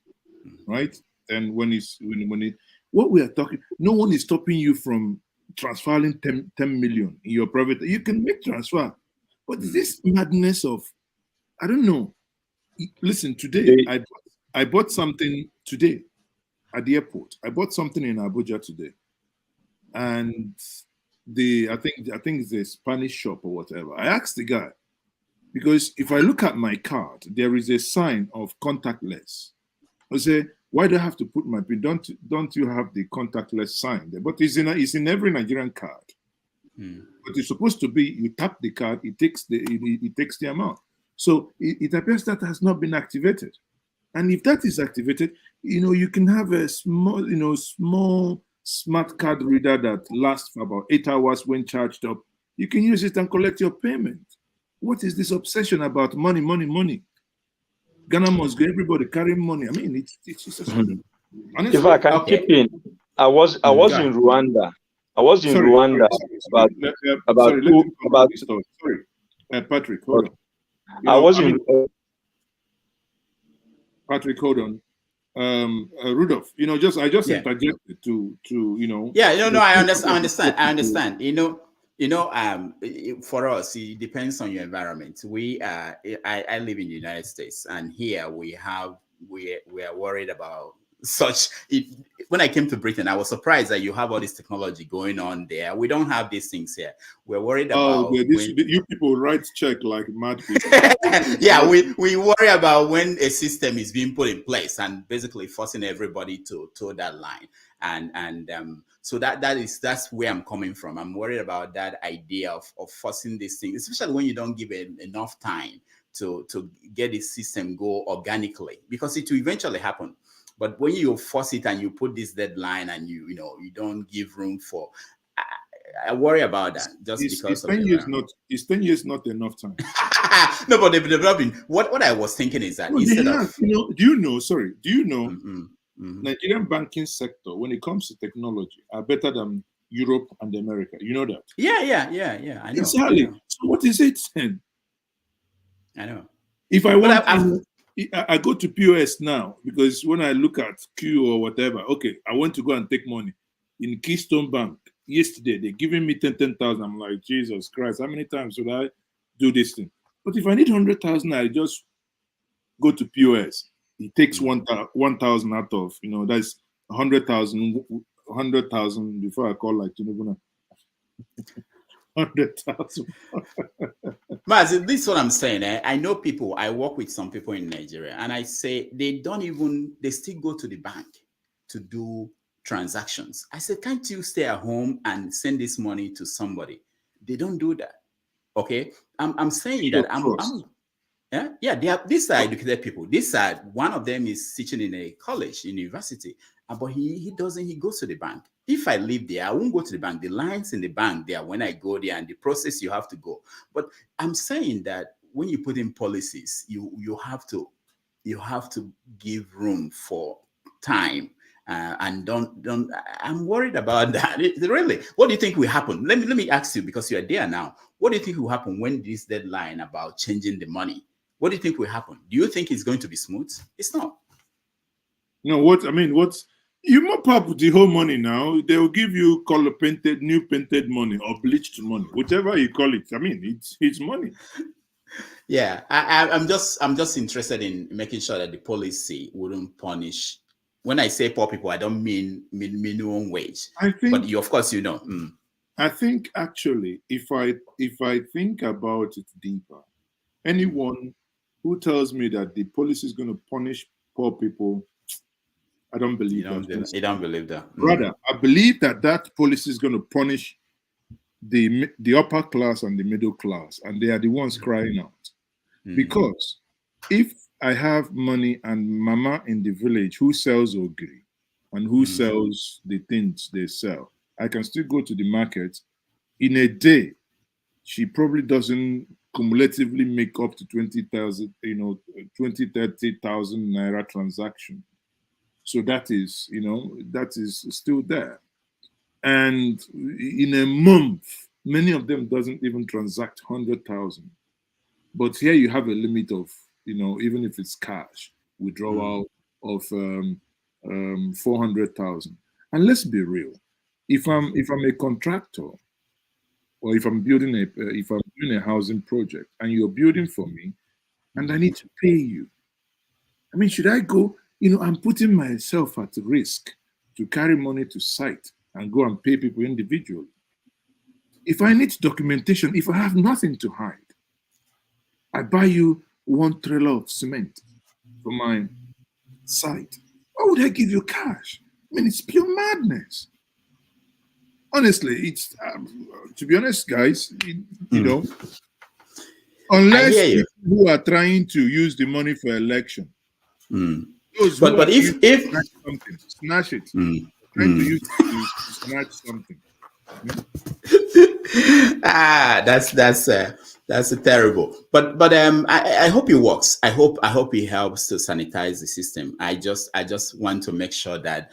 right? And when what we are talking, no one is stopping you from transferring 10 million in your private. You can make transfer, but this madness of, I don't know. Listen, today I bought something today at the airport. I bought something in Abuja today, and I think it's a Spanish shop or whatever. I asked the guy, because if I look at my card, there is a sign of contactless. I say, why do I have to put my PIN? Don't you have the contactless sign there? But it's in every Nigerian card. But it's supposed to be, you tap the card, it takes the amount. So it appears that has not been activated. And if that is activated, you can have a small smart card reader that lasts for about 8 hours when charged up. You can use it and collect your payment. What is this obsession about money? Ghana must go, everybody carrying money. I mean, it's just if I can keep in, I was in Rwanda. I was in Rwanda Patrick, hold on. Patrick, hold on. Rudolph, I just interjected to. Yeah, I understand. For us, it depends on your environment. I live in the United States, and here we are worried about when I came to Britain, I was surprised that you have all this technology going on there. We don't have these things here. We're worried about. You people write check like mad people. Yeah, we worry about when a system is being put in place and basically forcing everybody to toe that line. So that's where I'm coming from. I'm worried about that idea of forcing this thing, especially when you don't give it enough time to get the system go organically, because it will eventually happen. But when you force it and you put this deadline and you don't give room for, I worry about that. It's 10 years it's 10 years not enough time. No, but they've been. What I was thinking is that instead of do you know Nigerian banking sector, when it comes to technology, are better than Europe and America. You know that? Yeah. I know. Exactly. So what is it then? I know. If I want I go to POS now, because when I look at Q or whatever, okay, I want to go and take money. In Keystone Bank, yesterday, they're giving me 10,000. I'm like, Jesus Christ, how many times should I do this thing? But if I need 100,000, I just go to POS. It takes 1,000 out of, that's 100,000 before I call like Tinubu. 100,000. Maz, this is what I'm saying. I know people, I work with some people in Nigeria, and I say they still go to the bank to do transactions. I said, can't you stay at home and send this money to somebody? They don't do that. Okay. I'm saying that these are educated people. One of them is teaching in a college, in university, but he goes to the bank. If I live there, I won't go to the bank. The lines in the bank there, when I go there, and the process you have to go. But I'm saying that when you put in policies, you have to give room for time And don't. I'm worried about that. Really, what do you think will happen? Let me ask you, because you are there now. What do you think will happen when this deadline about changing the money? What do you think will happen? Do you think it's going to be smooth? It's not. No, what you mop up the whole money now. They will give you color painted, new painted money or bleached money, whichever you call it. I mean, it's money. Yeah, I'm just interested in making sure that the policy wouldn't punish. When I say poor people, I don't mean minimum wage. I think, but you, of course, you know. I think actually, if I think about it deeper, anyone who tells me that the policy is going to punish poor people, I don't believe that. You don't believe that. Rather, I believe that policy is going to punish the upper class and the middle class, and they are the ones crying out. Because if I have money and mama in the village who sells ogiri and who sells the things they sell, I can still go to the market. In a day, she probably doesn't cumulatively make up to 20,000, 30,000 naira transaction. So that is still there. And in a month, many of them doesn't even transact 100,000. But here you have a limit of, even if it's cash, withdrawal of 400,000. And let's be real. If I'm a contractor, or if I'm doing a housing project and you're building for me, and I need to pay you, I mean, should I go? I'm putting myself at risk to carry money to site and go and pay people individually. If I need documentation, if I have nothing to hide, I buy you 1 trailer of cement for my site. Why would I give you cash? I mean, it's pure madness. Honestly, it's to be honest, guys, unless people who are trying to use the money for election. But if snatch it, trying to use it to snatch something. That's terrible. But I hope it works. I hope it helps to sanitize the system. I just want to make sure that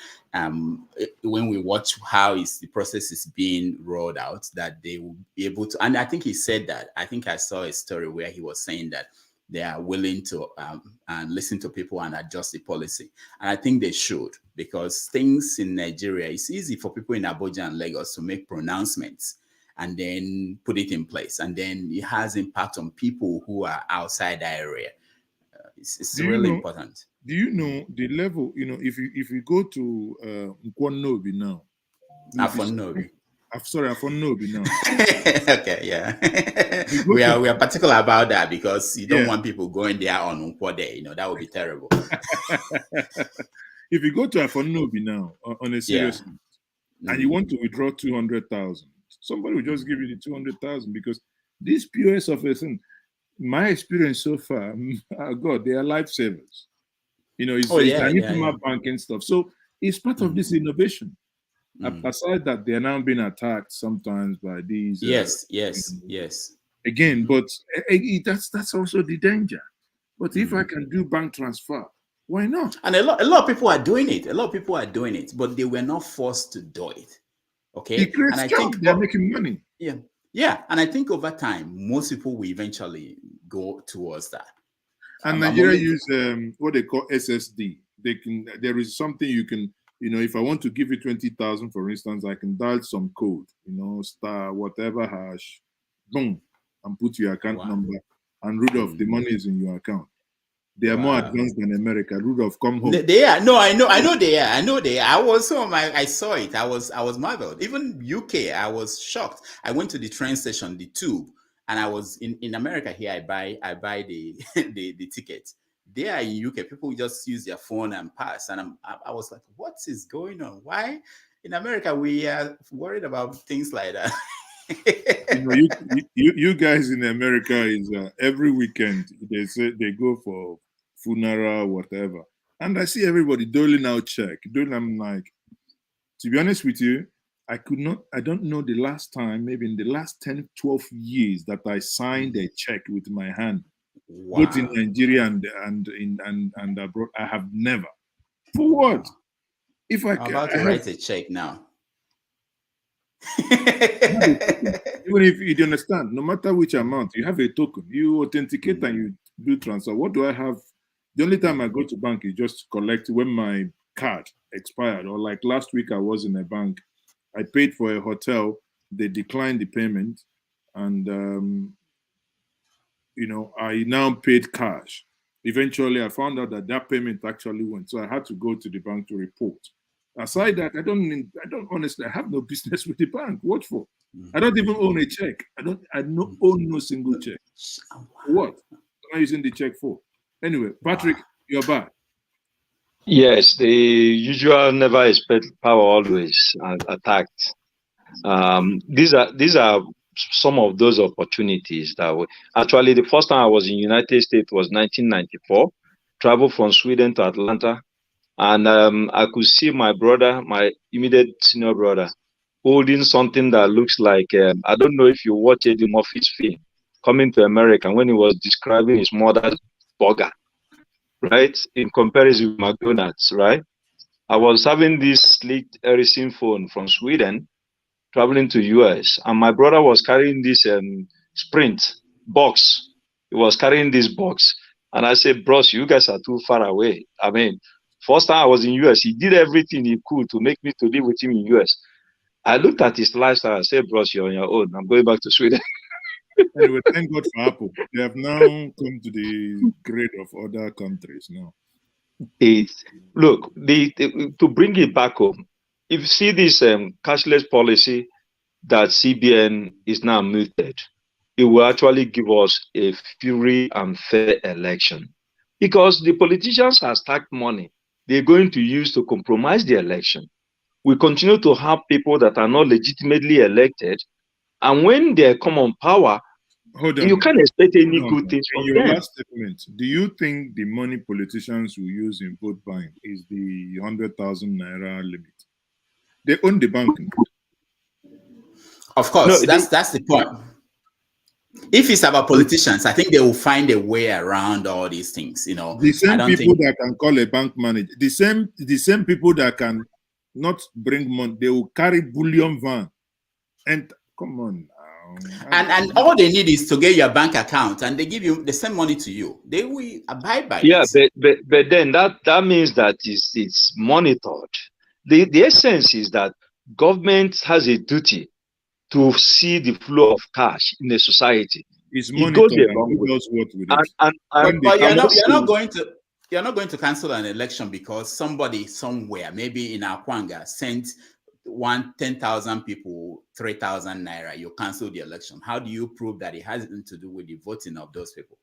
when we watch how the process is being rolled out, that they will be able to. And I think he said that. I think I saw a story where he was saying that they are willing to and listen to people and adjust the policy. And I think they should, because things in Nigeria, it's easy for people in Abuja and Lagos to make pronouncements and then put it in place. And then it has impact on people who are outside the area. It's really important. Do you know the level, if you go to Nkwonobi now. Afonnobi. Sorry, Afonnobi now. Okay, yeah. we are particular about that, because you don't want people going there on Nkwo Day. That would be terrible. If you go to Afonnobi now on a serious note, and you want to withdraw 200,000, somebody will just give you the 200,000, because this POS of a thing, my experience so far, God, they are lifesavers. It's banking stuff. So it's part of this innovation. Aside that, they are now being attacked sometimes by these. Yes. Again, but that's also the danger. But if I can do bank transfer, why not? And a lot of people are doing it. But they were not forced to do it. Okay, and I think they're making money. Yeah, and I think over time, most people will eventually go towards that. And Nigeria use what they call SSD. There is something you can. If I want to give you 20,000, for instance, I can dial some code, star whatever hash, boom, and put your account number. And Rudolph, the money is in your account. They are more advanced than America. Rudolph, come home. They are. No, I know they are. I saw it. I was marveled. Even UK, I was shocked. I went to the train station, the tube, and I was in America here. I buy the the ticket. There in UK, people just use their phone and pass. And I was like, what is going on? Why in America we are worried about things like that? you guys in America is every weekend they say they go for funeral, whatever. And I see everybody doling out check. I'm like, to be honest with you, I don't know the last time, maybe in the last 10, 12 years that I signed a check with my hand. Wow. Both in Nigeria and abroad, I have never. For what? If I I'm can, about to write a check now. Even if you don't understand, no matter which amount, you have a token, you authenticate and you do transfer. What do I have? The only time I go to bank is just to collect when my card expired, or like last week I was in a bank, I paid for a hotel, they declined the payment, and I now paid cash. Eventually, I found out that that payment actually went, so I had to go to the bank to report. Aside that, I don't honestly, I have no business with the bank. What for? I don't even own a check. I don't own no single check. What am I using the check for? Anyway, Patrick, you're back. Yes, the usual never expect power always attacked. These are some of those opportunities that actually the first time I was in United States was 1994. Traveled from Sweden to Atlanta, and I could see my brother, my immediate senior brother, holding something that looks like I don't know if you watch Eddie Murphy's film Coming to America, when he was describing his mother's burger, right, in comparison with McDonald's, right? I was having this sleek Ericsson phone from Sweden, traveling to US, and my brother was carrying this Sprint box. He was carrying this box, and I said, "Bros, you guys are too far away." I mean, first time I was in US, he did everything he could to make me to live with him in US. I looked at his lifestyle. I said, "Bros, you're on your own. I'm going back to Sweden." Anyway, thank God for Apple. They have now come to the grade of other countries now. Look, to bring it back home, if you see this cashless policy that CBN is now mooted, it will actually give us a free and fair election, because the politicians have stacked money they're going to use to compromise the election. We continue to have people that are not legitimately elected, and when they come on power, you can't expect any good things from them. In your them. last statement, do you think the money politicians will use in vote buying is the 100,000 naira limit? They own the bank. Of course, that's the point. If it's about politicians, I think they will find a way around all these things. The same people that can call a bank manager, the same people that can not bring money, they will carry bullion van. And come on. And all they need is to get your bank account, and they send money to you. They will abide by this. But then that means that it's monitored. The essence is that government has a duty to see the flow of cash in a society. It's monitored. But you're not going to cancel an election because somebody somewhere, maybe in Akwanga, sent 10,000 people 3,000 naira. You cancel the election. How do you prove that it has nothing to do with the voting of those people?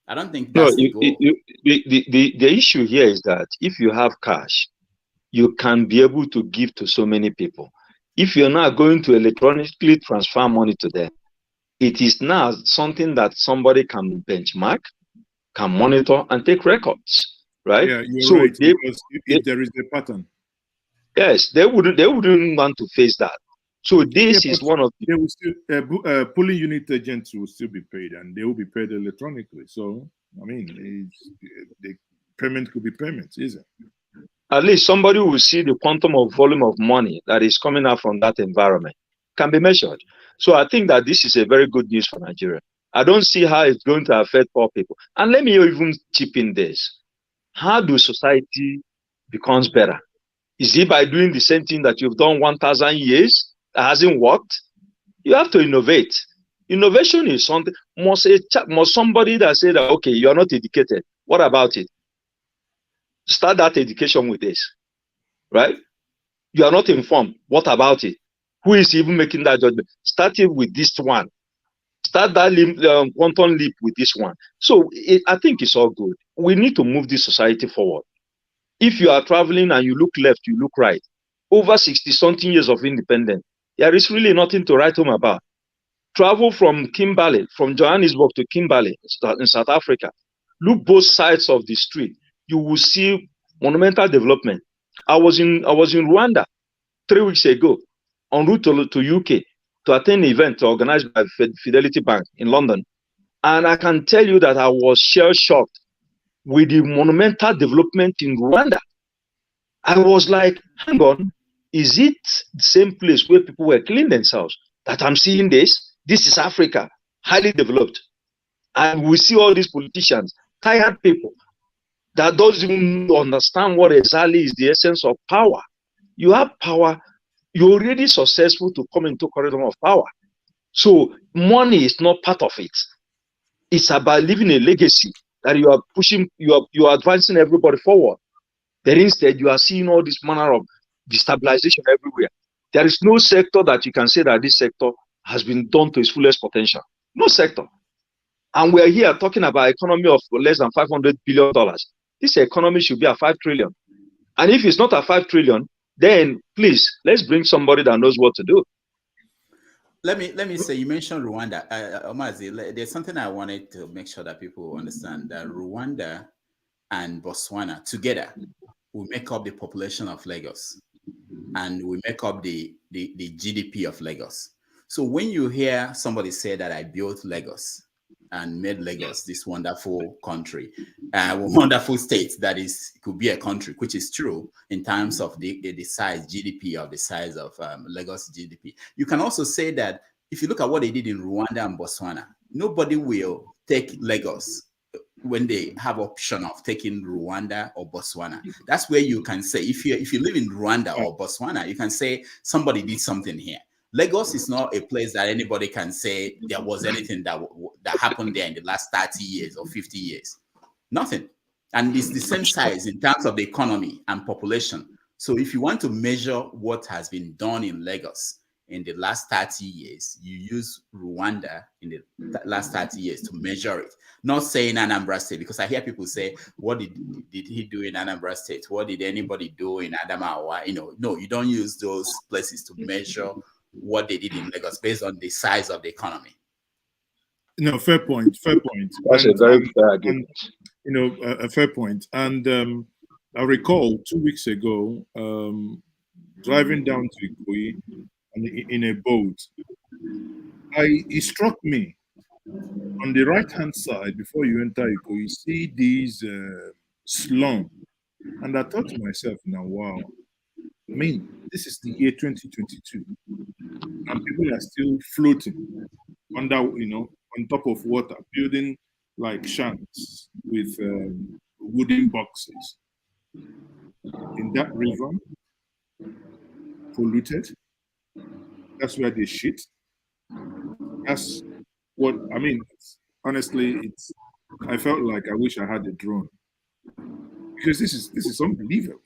I don't think that's the goal. The issue here is that if you have cash, you can be able to give to so many people. If you're not going to electronically transfer money to them, it is now something that somebody can benchmark, can monitor, and take records, right? Yeah, you're right. Because if there is a pattern. Yes, they wouldn't want to face that. So this is one of they will still polling unit agents will still be paid, and they will be paid electronically. So I mean, the payment could be payments, isn't it? At least somebody will see the quantum of volume of money that is coming out from that environment can be measured. So I think that this is a very good news for Nigeria. I don't see how it's going to affect poor people. And let me even chip in this. How do society becomes better? Is it by doing the same thing that you've done 1,000 years that hasn't worked? You have to innovate. Innovation is something, must somebody that say that, okay, you're not educated. What about it? Start that education with this, right? You are not informed. What about it? Who is even making that judgment? Start it with this one. Start that quantum leap with this one. So I think it's all good. We need to move this society forward. If you are traveling and you look left, you look right. Over 60-something years of independence, there is really nothing to write home about. Travel from Kimberley, from Johannesburg to Kimberley in South Africa. Look both sides of the street. You will see monumental development. I was in Rwanda 3 weeks ago, en route to UK to attend an event organized by Fidelity Bank in London. And I can tell you that I was shell-shocked with the monumental development in Rwanda. I was like, hang on, is it the same place where people were killing themselves that I'm seeing this? This is Africa, highly developed. And we see all these politicians, tired people that doesn't even understand what exactly is the essence of power. You have power, you're already successful to come into corridor of power. So money is not part of it. It's about leaving a legacy that you are pushing, you are advancing everybody forward. Then instead, you are seeing all this manner of destabilization everywhere. There is no sector that you can say that this sector has been done to its fullest potential. No sector. And we're here talking about economy of less than $500 billion. This economy should be at 5 trillion. And if it's not at 5 trillion, then please, let's bring somebody that knows what to do. Let me say, you mentioned Rwanda. Omazi, there's something I wanted to make sure that people understand, that Rwanda and Botswana together will make up the population of Lagos, and we make up the GDP of Lagos. So when you hear somebody say that I built Lagos and made Lagos this wonderful country, wonderful state that could be a country, which is true in terms of the size GDP of the size of Lagos GDP. You can also say that if you look at what they did in Rwanda and Botswana, nobody will take Lagos when they have option of taking Rwanda or Botswana. That's where you can say, if you live in Rwanda or Botswana, you can say somebody did something here. Lagos is not a place that anybody can say there was anything that happened there in the last 30 years or 50 years. Nothing. And it's the same size in terms of the economy and population. So if you want to measure what has been done in Lagos in the last 30 years, you use Rwanda in the last 30 years to measure it. Not saying Anambra State, because I hear people say, what did he do in Anambra State? What did anybody do in Adamawa? No, you don't use those places to measure what they did in Lagos based on the size of the economy. No, fair point. That's a very fair argument. A fair point. And I recall 2 weeks ago, driving down to Ikoyi in a boat, it struck me, on the right-hand side, before you enter Ikoyi, you see these slums. And I thought to myself, now, wow, I mean, this is the year 2022, and people are still floating under, on top of water, building like shanks with wooden boxes in that river, polluted. That's where they shit. That's what I mean. Honestly, I felt like I wish I had a drone, because this is unbelievable.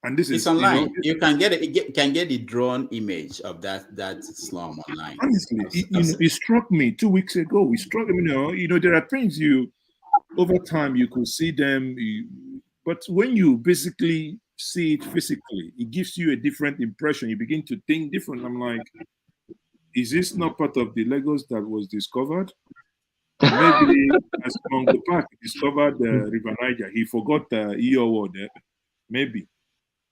And this is online. You can get the drone image of that slum online. Honestly, it struck me 2 weeks ago. It struck me. There are things over time you could see them, but when you basically see it physically, it gives you a different impression. You begin to think different. I'm like, is this not part of the Lagos that was discovered? Maybe as Mongo Park discovered the River Niger, he forgot the Iowa there.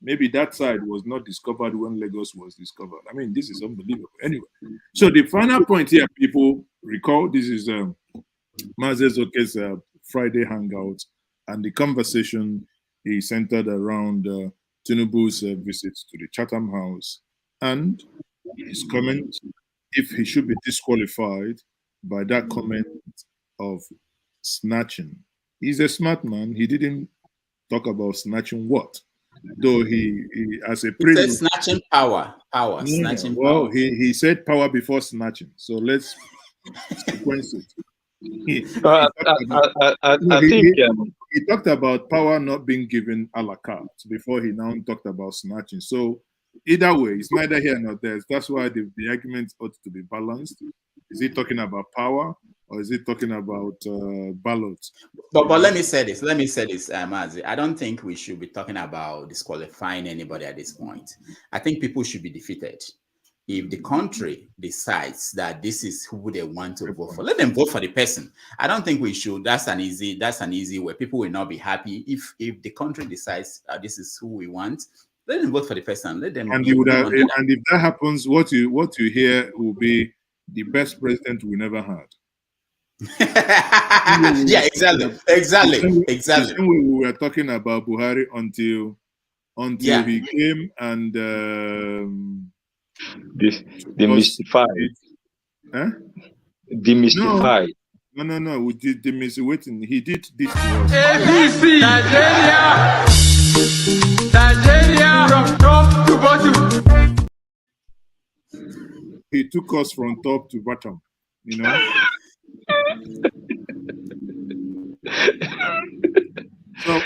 Maybe that side was not discovered when Lagos was discovered. I mean, this is unbelievable. Anyway, so the final point here, people recall, this is Mazi Ezeoke's Friday hangout, and the conversation is centered around Tinubu's visits to the Chatham House and his comment if he should be disqualified by that comment of snatching. He's a smart man. He didn't talk about snatching what? Though he as a president, snatching power, snatching well, power. He said power before snatching. So let's sequence it. He talked about power not being given a la carte before he now talked about snatching. So either way, it's neither here nor there. That's why the argument ought to be balanced. Is he talking about power, or is he talking about ballots? But let me say this, Mazi. I don't think we should be talking about disqualifying anybody at this point. I think people should be defeated. If the country decides that this is who they want to vote for, let them vote for the person. I don't think we should. That's an easy way. People will not be happy if the country decides this is who we want. Let them vote for the person. Let them. And if that happens, what you hear will be the best president we never had. Yeah, exactly. The same way we were talking about Buhari until until he came and demystified. Huh? Demystified. No. We did demystified. He did this to us. ABC, Nigeria, from top to bottom. He took us from top to bottom, you know. So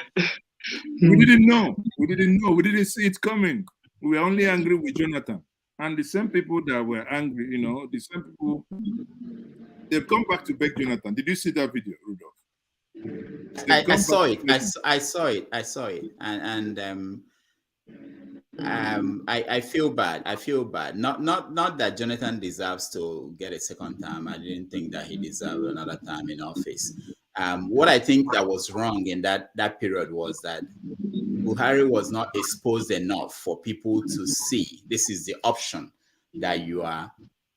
we didn't know. We didn't see it coming. We were only angry with Jonathan. And the same people that were angry, you know, the same people, they've come back to beg Jonathan. Did you see that video, Rudolph? I saw it. I saw it. And I feel bad. I feel bad. Not that Jonathan deserves to get a second time. I didn't think that he deserved another time in office. What I think that was wrong in that period was that Buhari was not exposed enough for people to see this is the option that you are.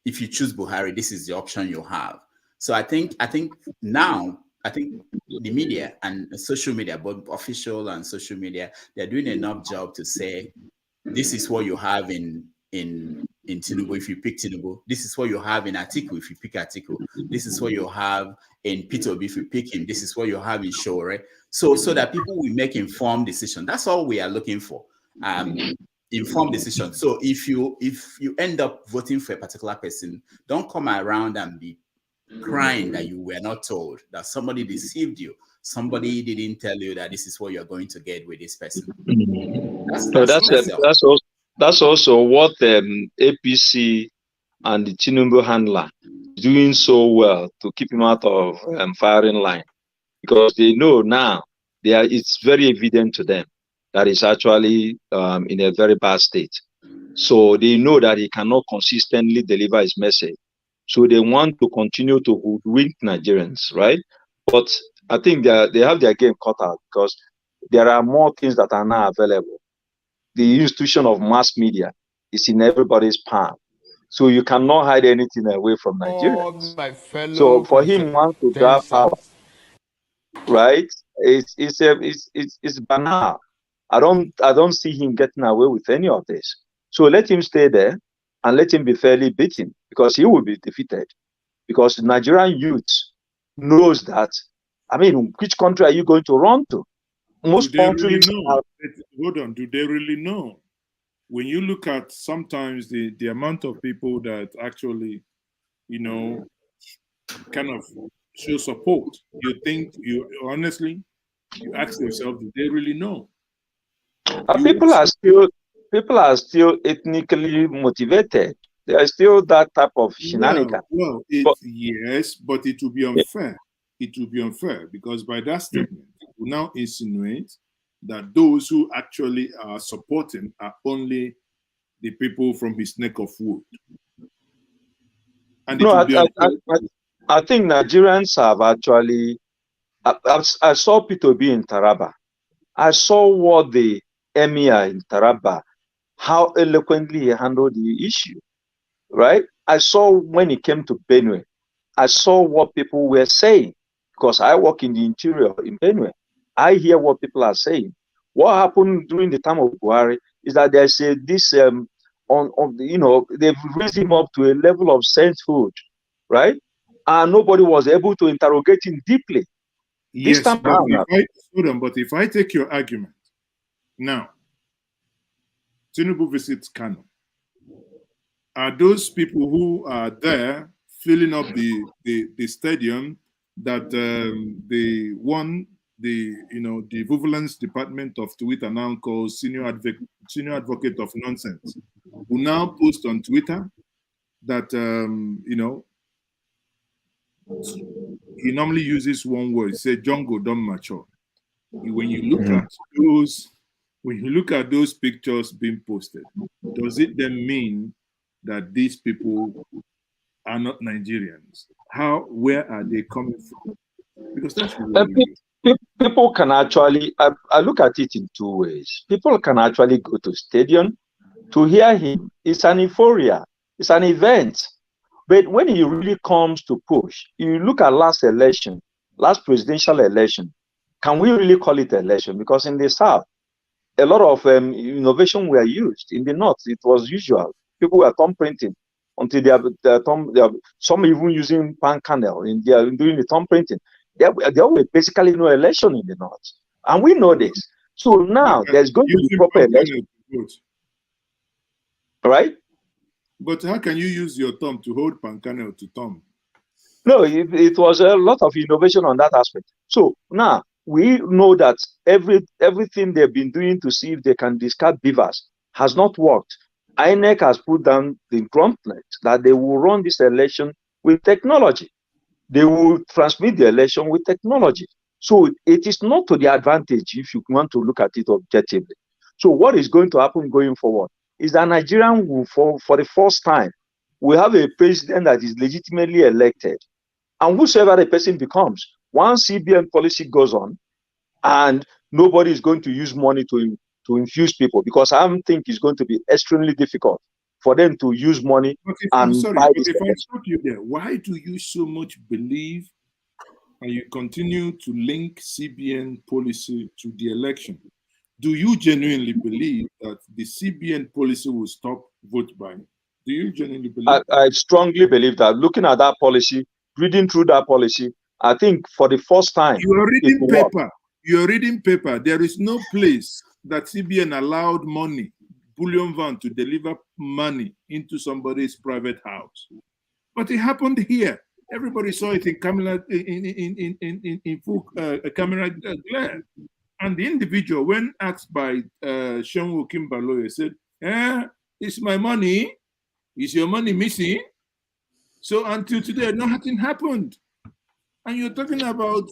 If you choose Buhari, this is the option you have. So I think now the media and social media, both official and social media, they're doing enough job to say this is what you have in Tinubu if you pick Tinubu. This is what you have in Atiku if you pick Atiku. This is what you have in Peter Obi if you pick him. This is what you have in Shore. So that people will make informed decisions. That's all we are looking for. Informed decision. So if you end up voting for a particular person, don't come around and be crying that you were not told, that somebody deceived you, somebody didn't tell you that this is what you're going to get with this person. That's also what APC and the Tinubu handler is doing so well to keep him out of firing line, because they know now it's very evident to them that he's actually in a very bad state. So they know that he cannot consistently deliver his message. So they want to continue to hoodwink Nigerians, right? But I think they have their game cut out, because there are more things that are now available. The institution of mass media is in everybody's palm. So you cannot hide anything away from Nigerians. So for him want to grab power, right? It's banal. I don't see him getting away with any of this. So let him stay there and let him be fairly beaten, because he will be defeated. Because the Nigerian youth knows that. I mean, which country are you going to run to? Most countries really hold on, do they really know? When you look at sometimes the amount of people that actually, you know, kind of show support, you think, honestly, you ask yourself, do they really know? People are still ethnically motivated. There is still that type of shenanigans. Yes, but it will be unfair. It will be unfair, because by that statement, it will now insinuate that those who actually are supporting are only the people from his neck of wood. And I think Nigerians have actually. I saw Peter Obi in Taraba. I saw what the emir in Taraba, how eloquently he handled the issue, right? I saw when he came to Benue, I saw what people were saying, because I work in the interior in Benue. I hear what people are saying. What happened during the time of Buhari is that they say this they've raised him up to a level of sainthood, right? And nobody was able to interrogate him deeply. Yes, but if I take your argument now, Tinubu visits Kano. Are those people who are there filling up the stadium that the Vigilance Department of Twitter now calls senior advocate of nonsense, who now post on Twitter that he normally uses one word. He said, "Jungle don't mature." When you look at those pictures being posted, does it then mean that these people are not Nigerians? Where are they coming from? Because that's people can actually. I look at it in two ways. People can actually go to stadium to hear him. It's an euphoria. It's an event. But when he really comes to push, you look at last presidential election. Can we really call it election? Because in the South, a lot of innovation were used. In the North, it was usual. People were thumb printing until some even using pan kernel in doing the thumb printing. There were basically no election in the North. And we know this. So now there's going to be proper election. Right? But how can you use your thumb to hold pan kernel to thumb? No, it was a lot of innovation on that aspect. So now we know that everything they've been doing to see if they can discard beavers has not worked. INEC has put down the gauntlet that they will run this election with technology. They will transmit the election with technology. So it is not to the advantage if you want to look at it objectively. So what is going to happen going forward is that Nigerian will, for the first time, we have a president that is legitimately elected. And whosoever the person becomes, once CBN policy goes on, and nobody is going to use money to infuse people, because I think it's going to be extremely difficult for them to use money and buy this. If I stop you there, why do you so much believe and you continue to link CBN policy to the election? Do you genuinely believe that the CBN policy will stop vote buying? Do you genuinely believe I strongly believe that. Looking at that policy, reading through that policy, I think for the first time. You are reading paper. You're reading paper. There is no place that CBN allowed money, bullion van, to deliver money into somebody's private house. But it happened here. Everybody saw it in camera, in full camera glare. And the individual, when asked by Sean Kimbaloye, said, it's my money. Is your money missing? So until today, nothing happened. And you're talking about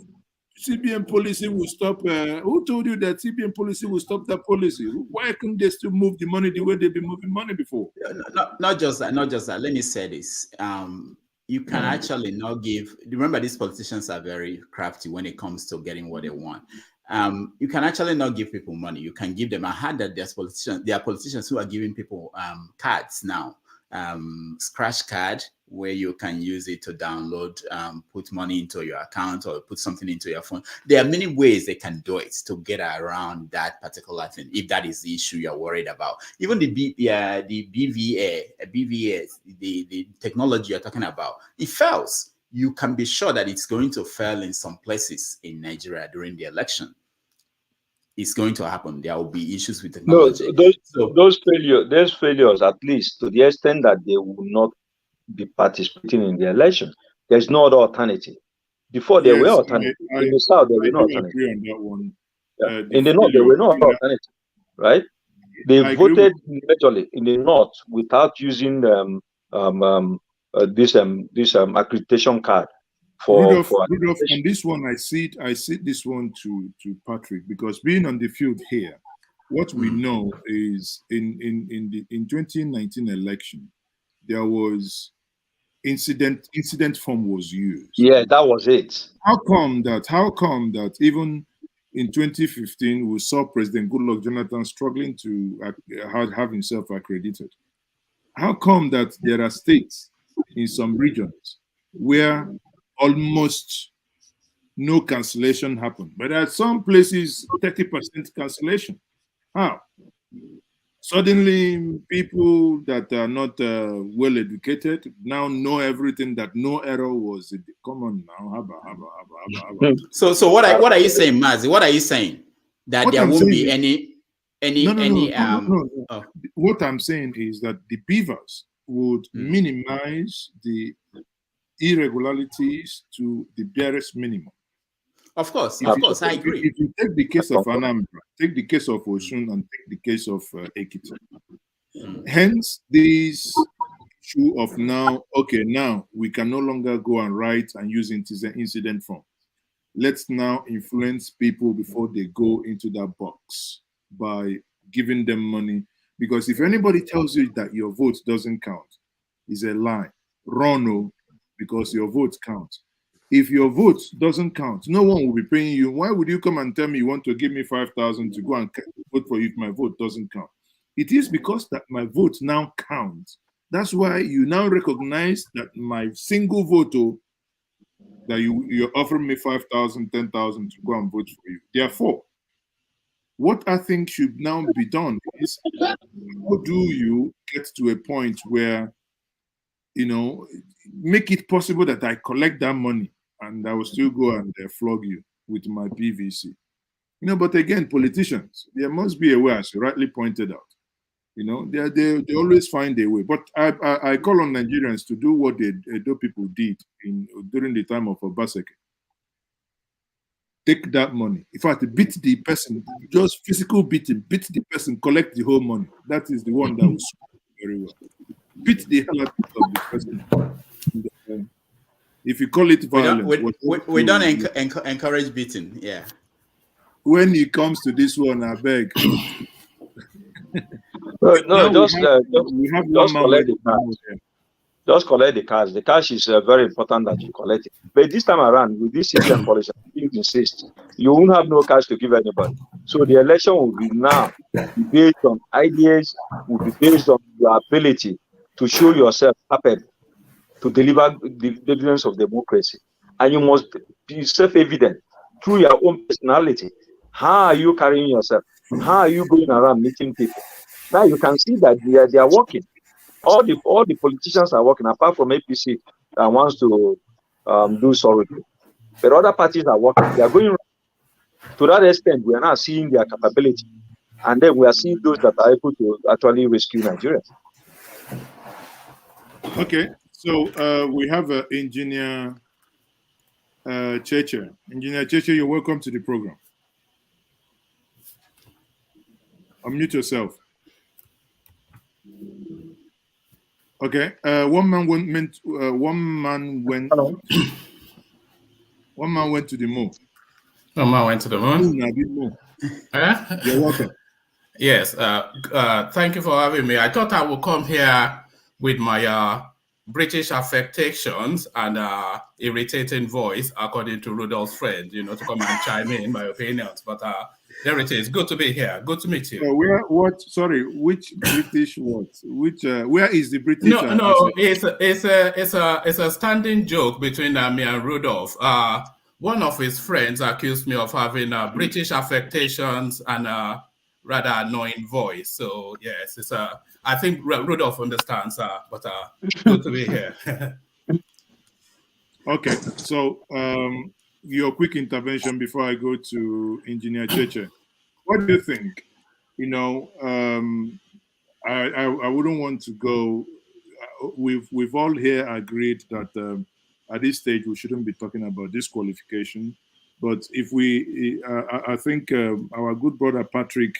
CBN policy will stop. Who told you that CBN policy will stop that policy? Why couldn't they still move the money the way they've been moving money before? Not just that. Let me say this. You can actually not give. Remember, these politicians are very crafty when it comes to getting what they want. You can actually not give people money. You can give them. I heard that there are politicians who are giving people cards now. Scratch card, where you can use it to download, put money into your account or put something into your phone. There are many ways they can do it to get around that particular thing, if that is the issue you're worried about. Even the BVA, the technology you're talking about, it fails. You can be sure that it's going to fail in some places in Nigeria during the election. It's going to happen. There will be issues with technology. No, those failures, at least to the extent that they will not be participating in the election. There's no other alternative. Before there were alternatives. In the South, there were no alternatives. Agree on that one. In the North, there were no other alternatives, right? They voted majorly in the North without using this accreditation card. Rudolph, on this one, I see this one to Patrick, because being on the field here, what we know is in 2019 election, there was incident form was used. Yeah, that was it. How come that even in 2015 we saw President Goodluck Jonathan struggling to have himself accredited? How come that there are states in some regions where almost no cancellation happened, but at some places 30% cancellation? How? Suddenly people that are not well educated now know everything, that no error was. Come on now. So what are you saying, Mazi? What are you saying? That there won't be any No. What I'm saying is that the beavers would minimize the irregularities to the barest minimum. Of course, I agree. If you take the case of Anambra, take the case of Osun, and take the case of Ekiti. Hence, this issue of now we can no longer go and write and use incident form. Let's now influence people before they go into that box by giving them money. Because if anybody tells you that your vote doesn't count, it's a lie. Wrong, because your vote counts. If your vote doesn't count, no one will be paying you. Why would you come and tell me you want to give me 5,000 to go and vote for you if my vote doesn't count? It is because that my vote now counts. That's why you now recognize that my single vote, that you're offering me 5,000, 10,000 to go and vote for you. Therefore, What I think should now be done is, how do you get to a point where, you know, make it possible that I collect that money and I will still go and flog you with my PVC? You know, but again, politicians, there must be a way, as you rightly pointed out. You know, they always find a way. But I call on Nigerians to do what the Edo people did during the time of Obaseki. Take that money. In fact, beat the person, just physical beating, beat the person, collect the whole money. That is the one that was very well. Beat the hell out of the person. If you call it violence, we don't encourage beating. Yeah. When it comes to this one, I beg. No, just collect the cash. Just collect the cash. The cash is very important that you collect it. But this time around, with this system policy, you insist, you won't have no cash to give anybody. So the election will be now based on ideas, will be based on your ability to show yourself capable to deliver the dividends of democracy. And you must be self-evident through your own personality. How are you carrying yourself? How are you going around meeting people? Now you can see that they are working. All the politicians are working, apart from APC that wants to do surrogate. But other parties are working. They are going to that extent. We are now seeing their capability, and then we are seeing those that are able to actually rescue Nigeria. Okay, so we have Engineer Cheche. Engineer Cheche, you're welcome to the program. Unmute yourself. Okay. One man went to the moon. One man went to the moon. You're welcome. Yes. Thank you for having me. I thought I would come here with my British affectations and irritating voice, according to Rudolph's friend, you know, to come and chime in my opinions. But there it is. Good to be here. Good to meet you. Which British what? Where is the British? No, it's a standing joke between me and Rudolph. One of his friends accused me of having British affectations and rather annoying voice. So yes, I think Rudolph understands, but good to be here. Okay, so your quick intervention before I go to Engineer Cheche. What do you think? You know, I wouldn't want to go. We've all here agreed that at this stage we shouldn't be talking about disqualification. But if I think our good brother Patrick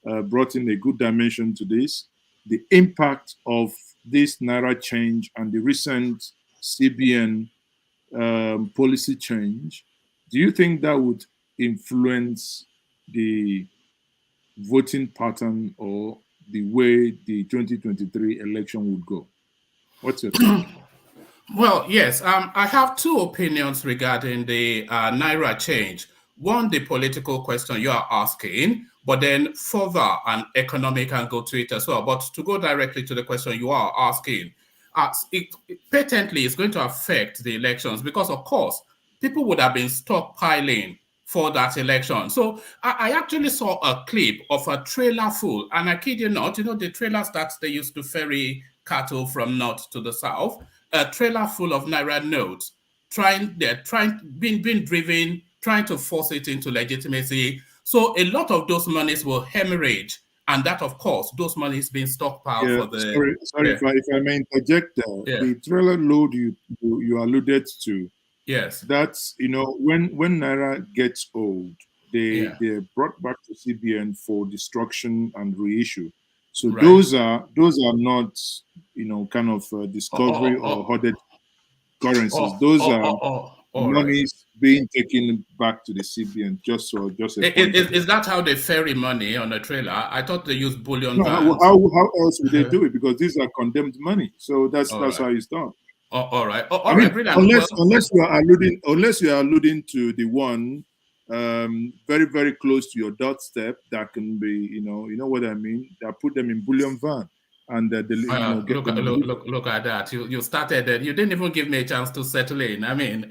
brought in a good dimension to this. The impact of this Naira change and the recent CBN policy change, do you think that would influence the voting pattern or the way the 2023 election would go? What's your take? Well, yes, I have two opinions regarding the Naira change. One, the political question you are asking, but then further an economic angle to it as well. But to go directly to the question you are asking, it patently is going to affect the elections because, of course, people would have been stockpiling for that election. So I actually saw a clip of a trailer full, and I kid you not, you know, the trailers that they used to ferry cattle from north to the south, a trailer full of Naira notes, being driven, trying to force it into legitimacy. So a lot of those monies will hemorrhage, and that, of course, those monies being stockpiled for the. Sorry, if I may interject there. The trailer load you alluded to. Yes. That's, you know, when Naira gets old, they're brought back to CBN for destruction and reissue. So those are not, you know, kind of discovery or hoarded currencies. Those are monies being taken back to the CBN. Is that how they ferry money on a trailer? I thought they use bullion. No, how else would they do it? Because these are condemned money. So that's how it's done. All right. Unless you are alluding to the one very, very close to your doorstep that can be, you know what I mean? That put them in bullion van. and look at that. You started. You didn't even give me a chance to settle in. I mean,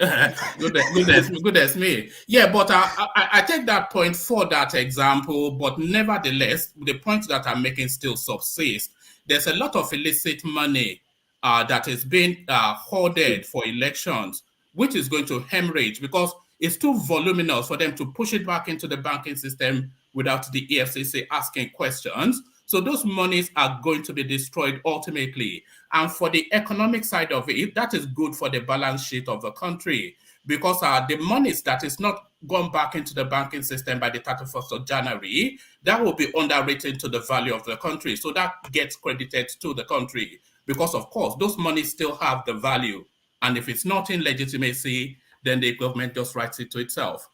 goodness me. Yeah, but I take that point for that example. But nevertheless, the point that I'm making still subsists. There's a lot of illicit money that is being hoarded for elections, which is going to hemorrhage because it's too voluminous for them to push it back into the banking system without the EFCC asking questions. So those monies are going to be destroyed ultimately. And for the economic side of it, that is good for the balance sheet of the country because the monies that is not gone back into the banking system by the 31st of January, that will be underwritten to the value of the country. So that gets credited to the country because, of course, those monies still have the value. And if it's not in legitimacy, then the government just writes it to itself.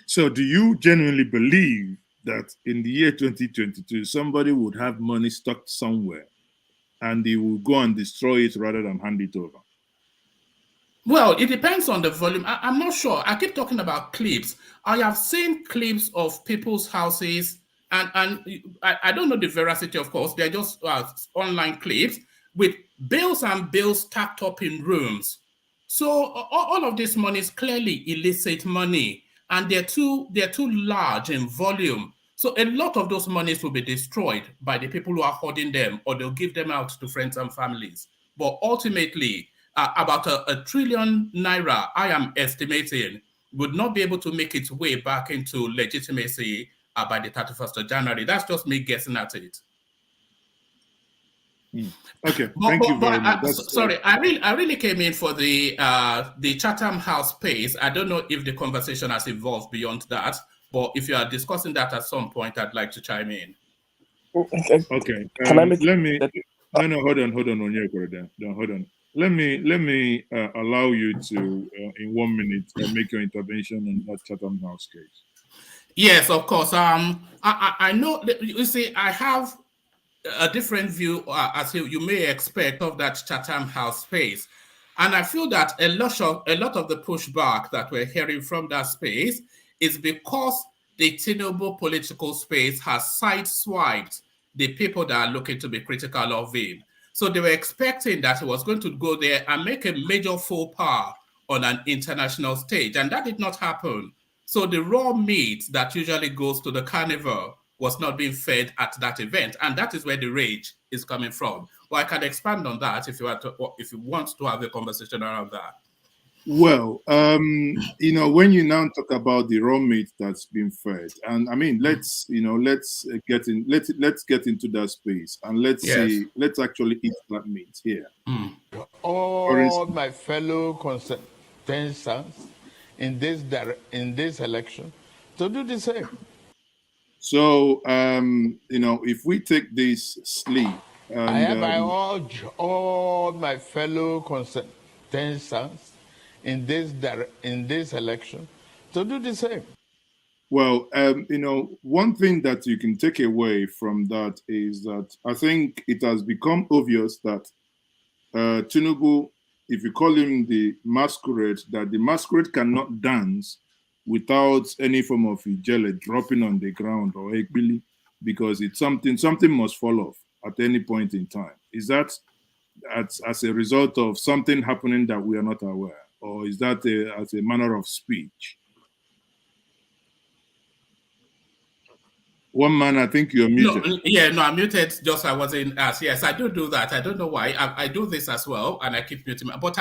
So do you genuinely believe that in the year 2022, somebody would have money stuck somewhere and they will go and destroy it rather than hand it over? Well, it depends on the volume. I'm not sure. I keep talking about clips. I have seen clips of people's houses, and I don't know the veracity, of course. They're just online clips with bills and bills stacked up in rooms. So all of this money is clearly illicit money, and they're too large in volume. So a lot of those monies will be destroyed by the people who are hoarding them, or they'll give them out to friends and families. But ultimately, about a trillion naira, I am estimating, would not be able to make its way back into legitimacy by the 31st of January. That's just me guessing at it. Okay, thank you very much. Sorry, I really came in for the Chatham House space. I don't know if the conversation has evolved beyond that, but if you are discussing that at some point, I'd like to chime in. Okay. Can I make? Hold on. Let me allow you to, in 1 minute, make your intervention on that Chatham House case. Yes, of course. I know. You see, I have a different view, as you may expect, of that Chatham House space, and I feel that a lot of the pushback that we're hearing from that space is because the Tinubu political space has sideswiped the people that are looking to be critical of him. So they were expecting that he was going to go there and make a major faux pas on an international stage, and that did not happen. So the raw meat that usually goes to the carnival was not being fed at that event, and that is where the rage is coming from. Well, I can expand on that if you want to have a conversation around that. Well, when you now talk about the raw meat that's been fed, and I mean, let's get into that space and let's actually eat that meat here. All my fellow contestants in this election to do the same. So, if we take this sleep, I urge all my fellow contestants in this election to do the same. Well, one thing that you can take away from that is that I think it has become obvious that Tinubu, if you call him the masquerade, that the masquerade cannot dance without any form of ijele dropping on the ground or ekbili, because it's something must fall off at any point in time. Is that as a result of something happening that we are not aware, or is that as a manner of speech? One man, I think you're muted. I'm muted. Just I wasn't asked. Yes, I do that. I don't know why. I do this as well, and I keep muting. But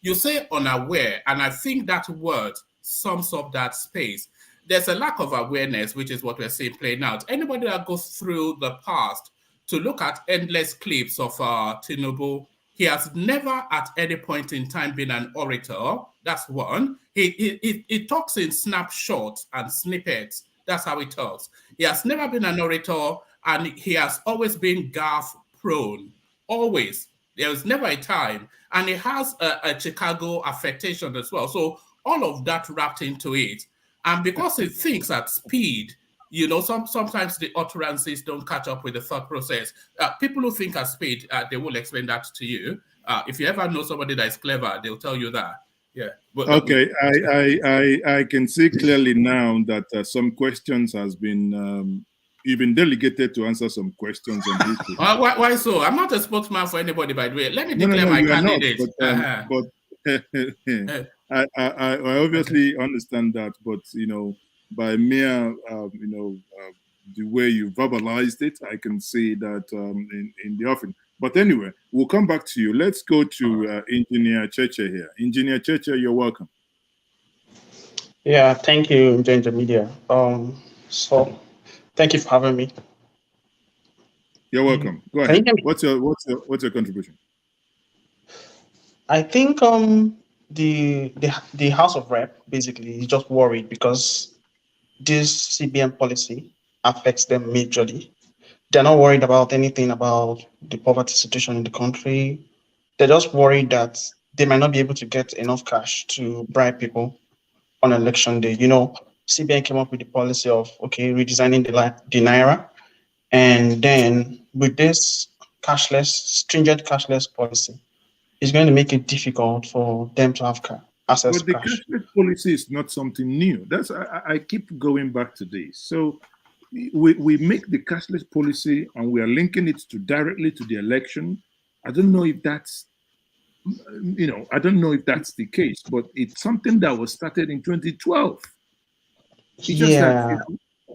you say unaware, and I think that word sums up that space. There's a lack of awareness, which is what we're seeing playing out. Anybody that goes through the past to look at endless clips of Tinubu, he has never at any point in time been an orator. That's one. He talks in snapshots and snippets. That's how he talks. He has never been an orator, and he has always been gaffe prone. Always. There was never a time. And he has a Chicago affectation as well. So all of that wrapped into it. And because he thinks at speed, sometimes the utterances don't catch up with the thought process. People who think at speed, they will explain that to you. If you ever know somebody that is clever, they'll tell you that. Yeah. But, okay, I can see clearly now that some questions has been you've been delegated to answer some questions on this. Why so? I'm not a spokesman for anybody, by the way. Let me declare my you candidate. are not, but I obviously understand that, but by mere the way you verbalized it, I can see that in the offing. But anyway, we'll come back to you. Let's go to Engineer Cheche here. Engineer Cheche, you're welcome. Yeah, thank you, Ginger Media. So thank you for having me. You're welcome. Go ahead. What's your contribution? I think the House of Rep basically is just worried because this CBN policy affects them majorly. They're not worried about anything about the poverty situation in the country. They're just worried that they might not be able to get enough cash to bribe people on election day. CBN came up with the policy of redesigning the naira, and then with this stringent cashless policy, it's going to make it difficult for them to have access to cash. But the cashless policy is not something new. I keep going back to this. So we make the cashless policy and we are linking it directly to the election. I don't know if that's the case, but it's something that was started in 2012. It's just like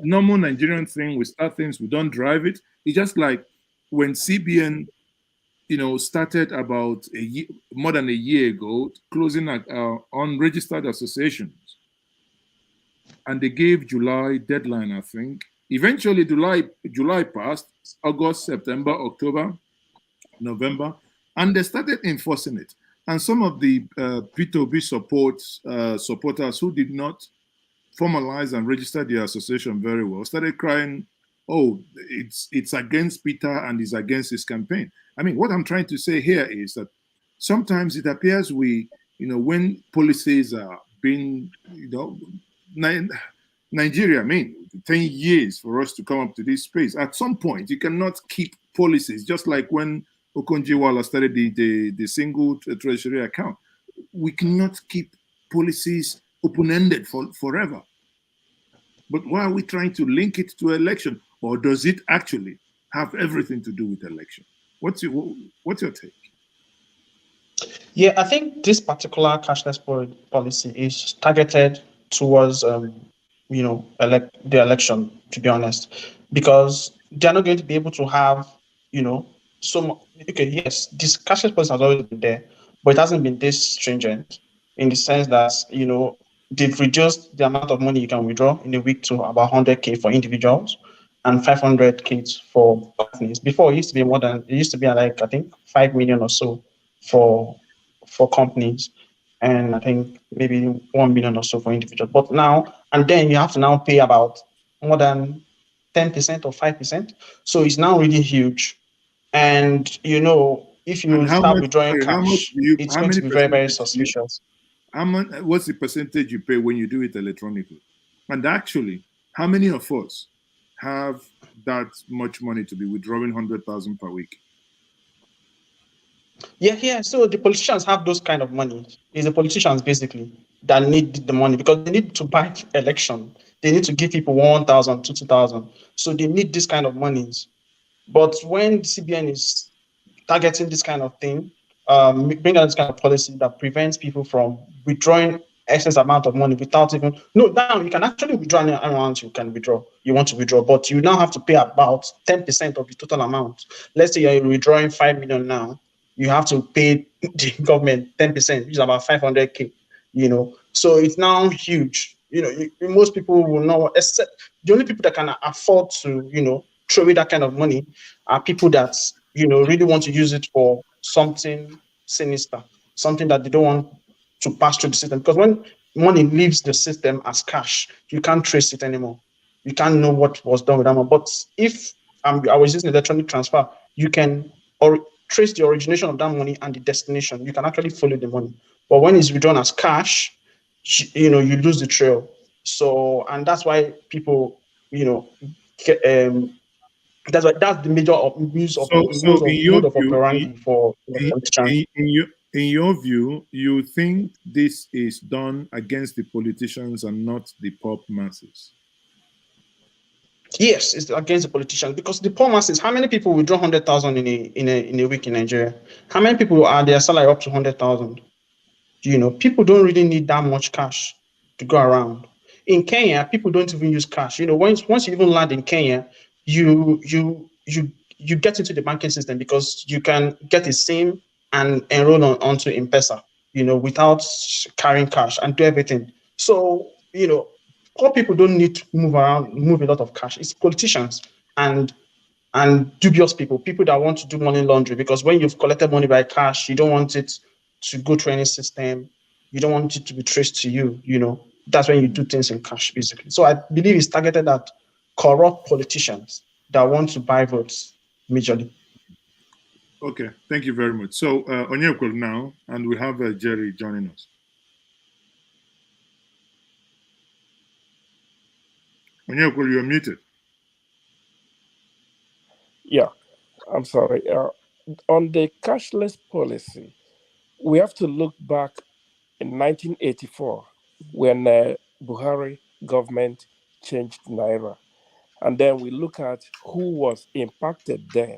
normal Nigerian thing. We start things, we don't drive it. It's just like when CBN, started about more than a year ago, closing unregistered associations, and they gave July deadline, I think. Eventually, July passed, August, September, October, November, and they started enforcing it. And some of the P2B supporters who did not formalize and register their association very well started crying, "Oh, it's against Peter and it's against his campaign." I mean, what I'm trying to say here is that sometimes it appears when policies are being, Nigeria, 10 years for us to come up to this space. At some point, you cannot keep policies, just like when Okonjo-Iweala started the single treasury account. We cannot keep policies open-ended forever. But why are we trying to link it to election? Or does it actually have everything to do with election? What's your take? Yeah, I think this particular cashless policy is targeted towards the election, to be honest, because they're not going to be able to have yes, this cashless policy has always been there, but it hasn't been this stringent in the sense that they've reduced the amount of money you can withdraw in a week to about 100K for individuals and 500K for companies. Before, it used to be like, I think 5 million or so for companies, and I think maybe 1 million or so for individuals. But now, and then you have to now pay about more than 10% or 5%. So it's now really huge. And if you start withdrawing cash, it's going to be very, very suspicious. What's the percentage you pay when you do it electronically? And actually, how many of us have that much money to be withdrawing 100,000 per week? Yeah. So the politicians have those kind of money. It's the politicians basically that need the money because they need to buy election. They need to give people 1,000, 2,000. So they need this kind of monies. But when CBN is targeting this kind of thing, bring out this kind of policy that prevents people from withdrawing excess amount of money without even now you can actually withdraw any amount you want to withdraw, but you now have to pay about 10% of the total amount. Let's say you're withdrawing 5 million now, you have to pay the government 10%, which is about 500K. So it's now huge. Most people will know, except the only people that can afford to throw away that kind of money are people that really want to use it for something sinister, something that they don't want to pass through the system. Because when money leaves the system as cash, you can't trace it anymore. You can't know what was done with that money. But if I was using electronic transfer, you can trace the origination of that money and the destination. You can actually follow the money. But when it's withdrawn as cash, you lose the trail. So, and that's why people, that's the major use of operandi for in your view, you think this is done against the politicians and not the pop masses? Yes, it's against the politicians because the poor masses. How many people withdraw 100,000 in a week in Nigeria? How many people are their salary up to 100,000? People don't really need that much cash to go around. In Kenya, people don't even use cash. Once you even land in Kenya, you get into the banking system because you can get a SIM and enroll onto M-Pesa, without carrying cash and do everything. So, poor people don't need to move a lot of cash. It's politicians and dubious people that want to do money laundry, because when you've collected money by cash, you don't want it to go through any system. You don't want it to be traced to you. That's when you do things in cash, basically. So I believe it's targeted at corrupt politicians that want to buy votes majorly. Okay, thank you very much. So Onyekul now, and we have Jerry joining us. Onyekul, you're muted. Yeah, I'm sorry. On the cashless policy, we have to look back in 1984 when Buhari government changed Naira. And then we look at who was impacted then.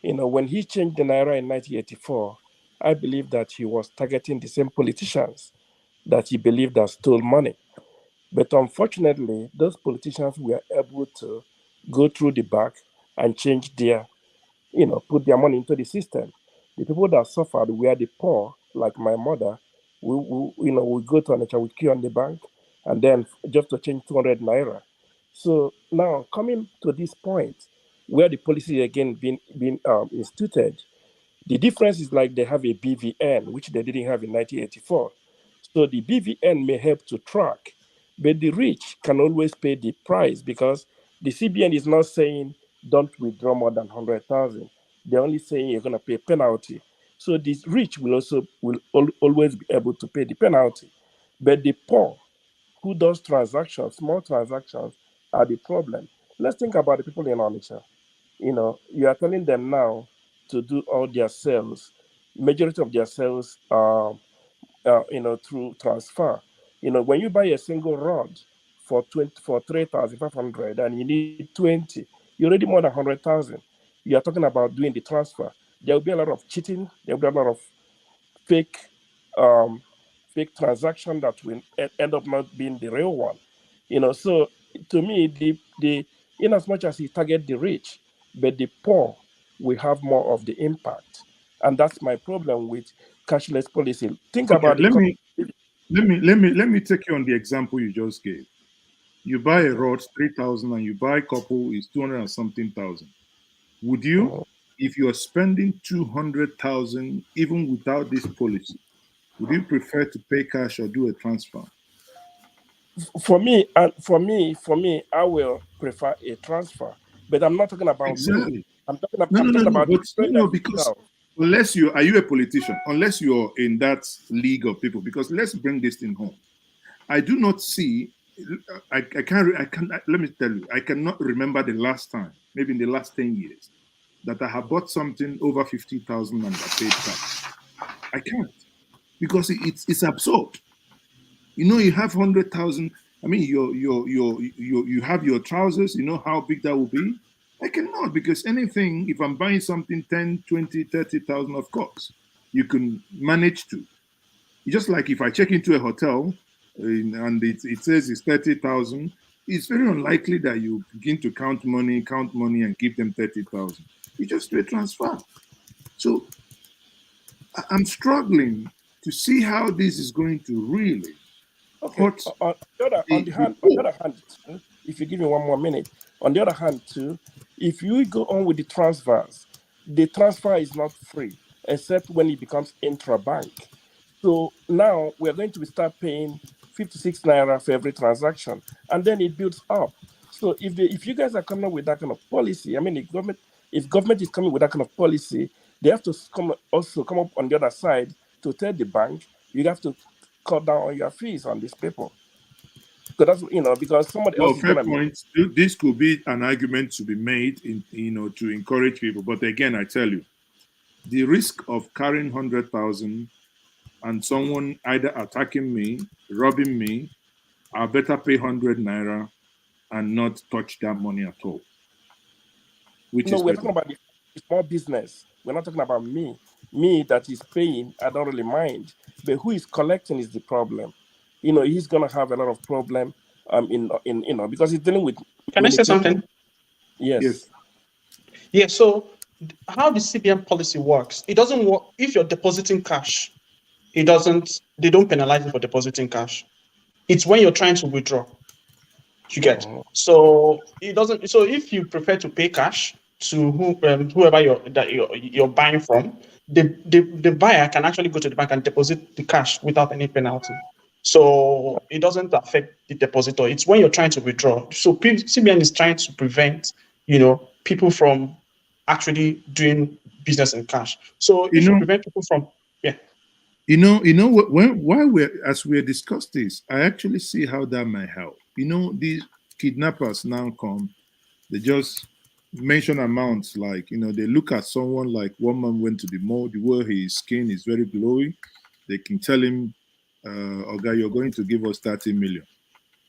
When he changed the Naira in 1984, I believe that he was targeting the same politicians that he believed that stole money. But unfortunately, those politicians were able to go through the back and change their, put their money into the system. The people that suffered were the poor, like my mother. We go to Onitsha, we queue on the bank, and then just to change 200 Naira. So now coming to this point where the policy again being instituted, the difference is like they have a BVN, which they didn't have in 1984. So the BVN may help to track, but the rich can always pay the price because the CBN is not saying don't withdraw more than 100,000. They're only saying you're going to pay a penalty. So the rich will always be able to pay the penalty. But the poor who does transactions, small transactions, are the problem. Let's think about the people in Onitsha. You are telling them now to do all their sales. Majority of their sales are, through transfer. When you buy a single rod for 3,500 and you need 20, you're already more than 100,000. You are talking about doing the transfer. There will be a lot of cheating. There will be a lot of fake transaction that will end up not being the real one. So to me, the in as much as he target the rich, but the poor will have more of the impact, and that's my problem with cashless policy. Think about let me take you on the example you just gave. You buy a rod 3,000 and you buy a couple is 200 and something thousand. Would you, if you are spending 200,000 even without this policy, would you prefer to pay cash or do a transfer? For me, I will prefer a transfer, but I'm not talking about exactly. Me. I'm talking about because unless are you a politician? Unless you're in that league of people, because let's bring this thing home. I do not see. I can't. Let me tell you. I cannot remember the last time, maybe in the last 10 years, that I have bought something over 50,000 and I paid cash. I can't, because it's absurd. You have 100,000. I mean, you have your trousers. You know how big that will be. I cannot, because anything, if I'm buying something 10, 20, 30,000, of course, you can manage to. It's just like if I check into a hotel and it says it's 30,000, it's very unlikely that you begin to count money and give them 30,000. You just do a transfer. So I'm struggling to see how this is going to really. Okay. On the other hand, if you give me one more minute, on the other hand, too, if you go on with the transfers, the transfer is not free, except when it becomes intra-bank. So now we're going to start paying 56 Naira for every transaction, and then it builds up. So if you guys are coming up with that kind of policy, I mean, if government is coming with that kind of policy, they have to come up on the other side to tell the bank, you have to cut down on your fees on these people. So that's, because somebody else is fair point. This could be an argument to be made to encourage people. But again, I tell you, the risk of carrying 100,000 and someone either attacking me, robbing me, I better pay 100 Naira and not touch that money at all? Which No, is we're better? talking about the small business. We're not talking about me. Me that is paying, I don't really mind. But who is collecting is the problem. He's gonna have a lot of problem. Because he's dealing with. Can I say something? Yes. Yeah. So how the CBN policy works? It doesn't work if you're depositing cash. They don't penalize you for depositing cash. It's when you're trying to withdraw. You get. So it doesn't. So if you prefer to pay cash to whoever you're buying from, the buyer can actually go to the bank and deposit the cash without any penalty. So it doesn't affect the depositor. It's when you're trying to withdraw. So CBN is trying to prevent, people from actually doing business in cash. So if you prevent people from, as we discussed this, I actually see how that might help. These kidnappers now come, they just mention amounts like, they look at someone like one man went to the mall, the way his skin is very glowy, they can tell him, okay, you're going to give us 30 million.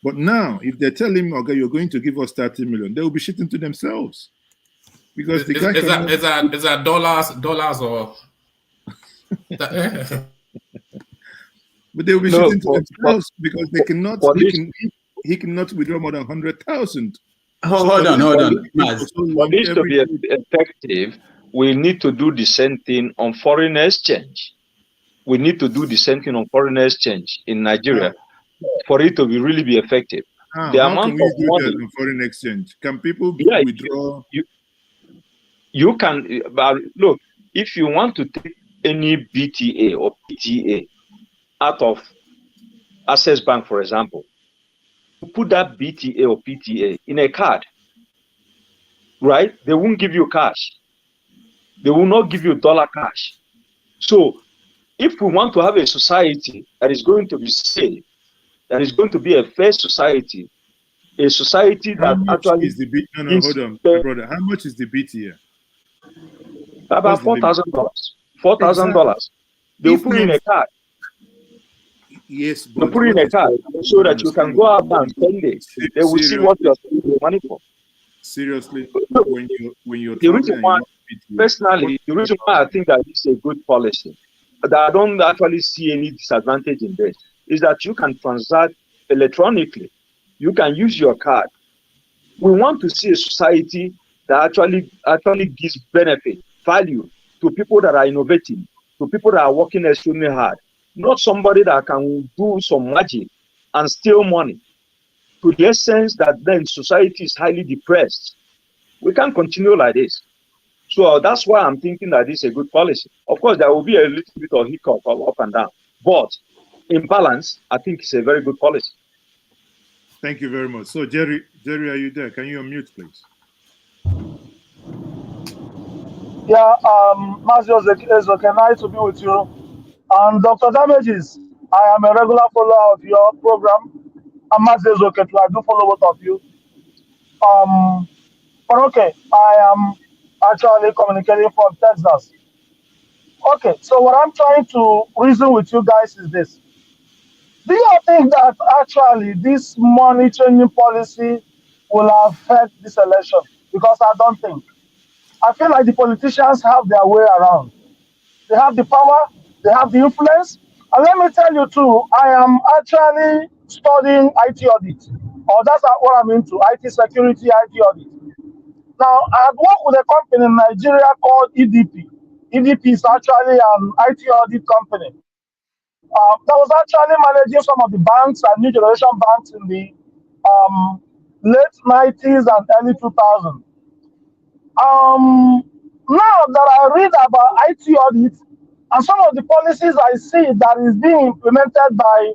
But now, if they tell him, okay, you're going to give us 30 million, they will be shitting to themselves. Because the guy is that dollars or... But they will be shitting to themselves because they cannot. He cannot withdraw more than 100,000. Hold on. For this to be effective, we need to do the same thing on foreign exchange. We need to do the same thing on foreign exchange in Nigeria for it to really be effective. How amount can we of do money that on foreign exchange? Can people withdraw? You can, but look, if you want to take any BTA or PTA out of Access Bank, for example, put that BTA or PTA in a card, right? They won't give you cash. They will not give you dollar cash. So if we want to have a society that is going to be safe, that is going to be a fair society, a society that actually is the hold on, brother. How much is the BTA? About $4,000. $4,000. They'll put in a card. Yes, but they'll put in a card so that you can go out and spend it. They will see what you're spending the money for. Seriously, when you're the reason why, personally, the reason why I think that this is a good policy, that I don't actually see any disadvantage in this, is that you can transact electronically. You can use your card. We want to see a society that actually gives benefit, value to people that are innovating, to people that are working extremely hard, not somebody that can do some magic and steal money. To the essence that then society is highly depressed. We can't continue like this. So that's why I'm thinking that this is a good policy. Of course, there will be a little bit of hiccup up and down, but in balance, I think it's a very good policy. Thank you very much. So Jerry, are you there? Can you unmute, please? Yeah, Mazio Ezoke, nice to be with you. And Dr. Damages, I am a regular follower of your program. I'm Mazio Ezoke, I do follow both of you. But okay, I am actually communicating from Texas. Okay, so what I'm trying to reason with you guys is this. Do you think that actually this money changing policy will affect this election? Because I don't think. I feel like the politicians have their way around. They have the power, they have the influence. And let me tell you too, I am actually studying IT audit. Or that's what I'm into, IT security, IT audit. Now, I've worked with a company in Nigeria called EDP. EDP is actually an IT audit company. That was actually managing some of the banks and new generation banks in the late 90s and early 2000s. Now that I read about IT audit and some of the policies I see that is being implemented by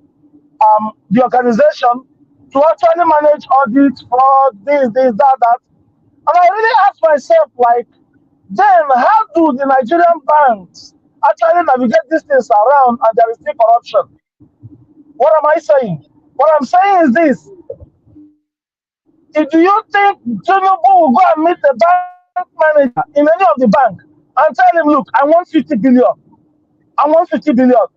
the organization to actually manage audits for this, that. And I really ask myself, like, then how do the Nigerian banks actually navigate these things around and there is still corruption? What am I saying? What I'm saying is this. Do you think Tinubu will go and meet the bank manager in any of the bank and tell him, look, I want 50 billion. I want 50 billion.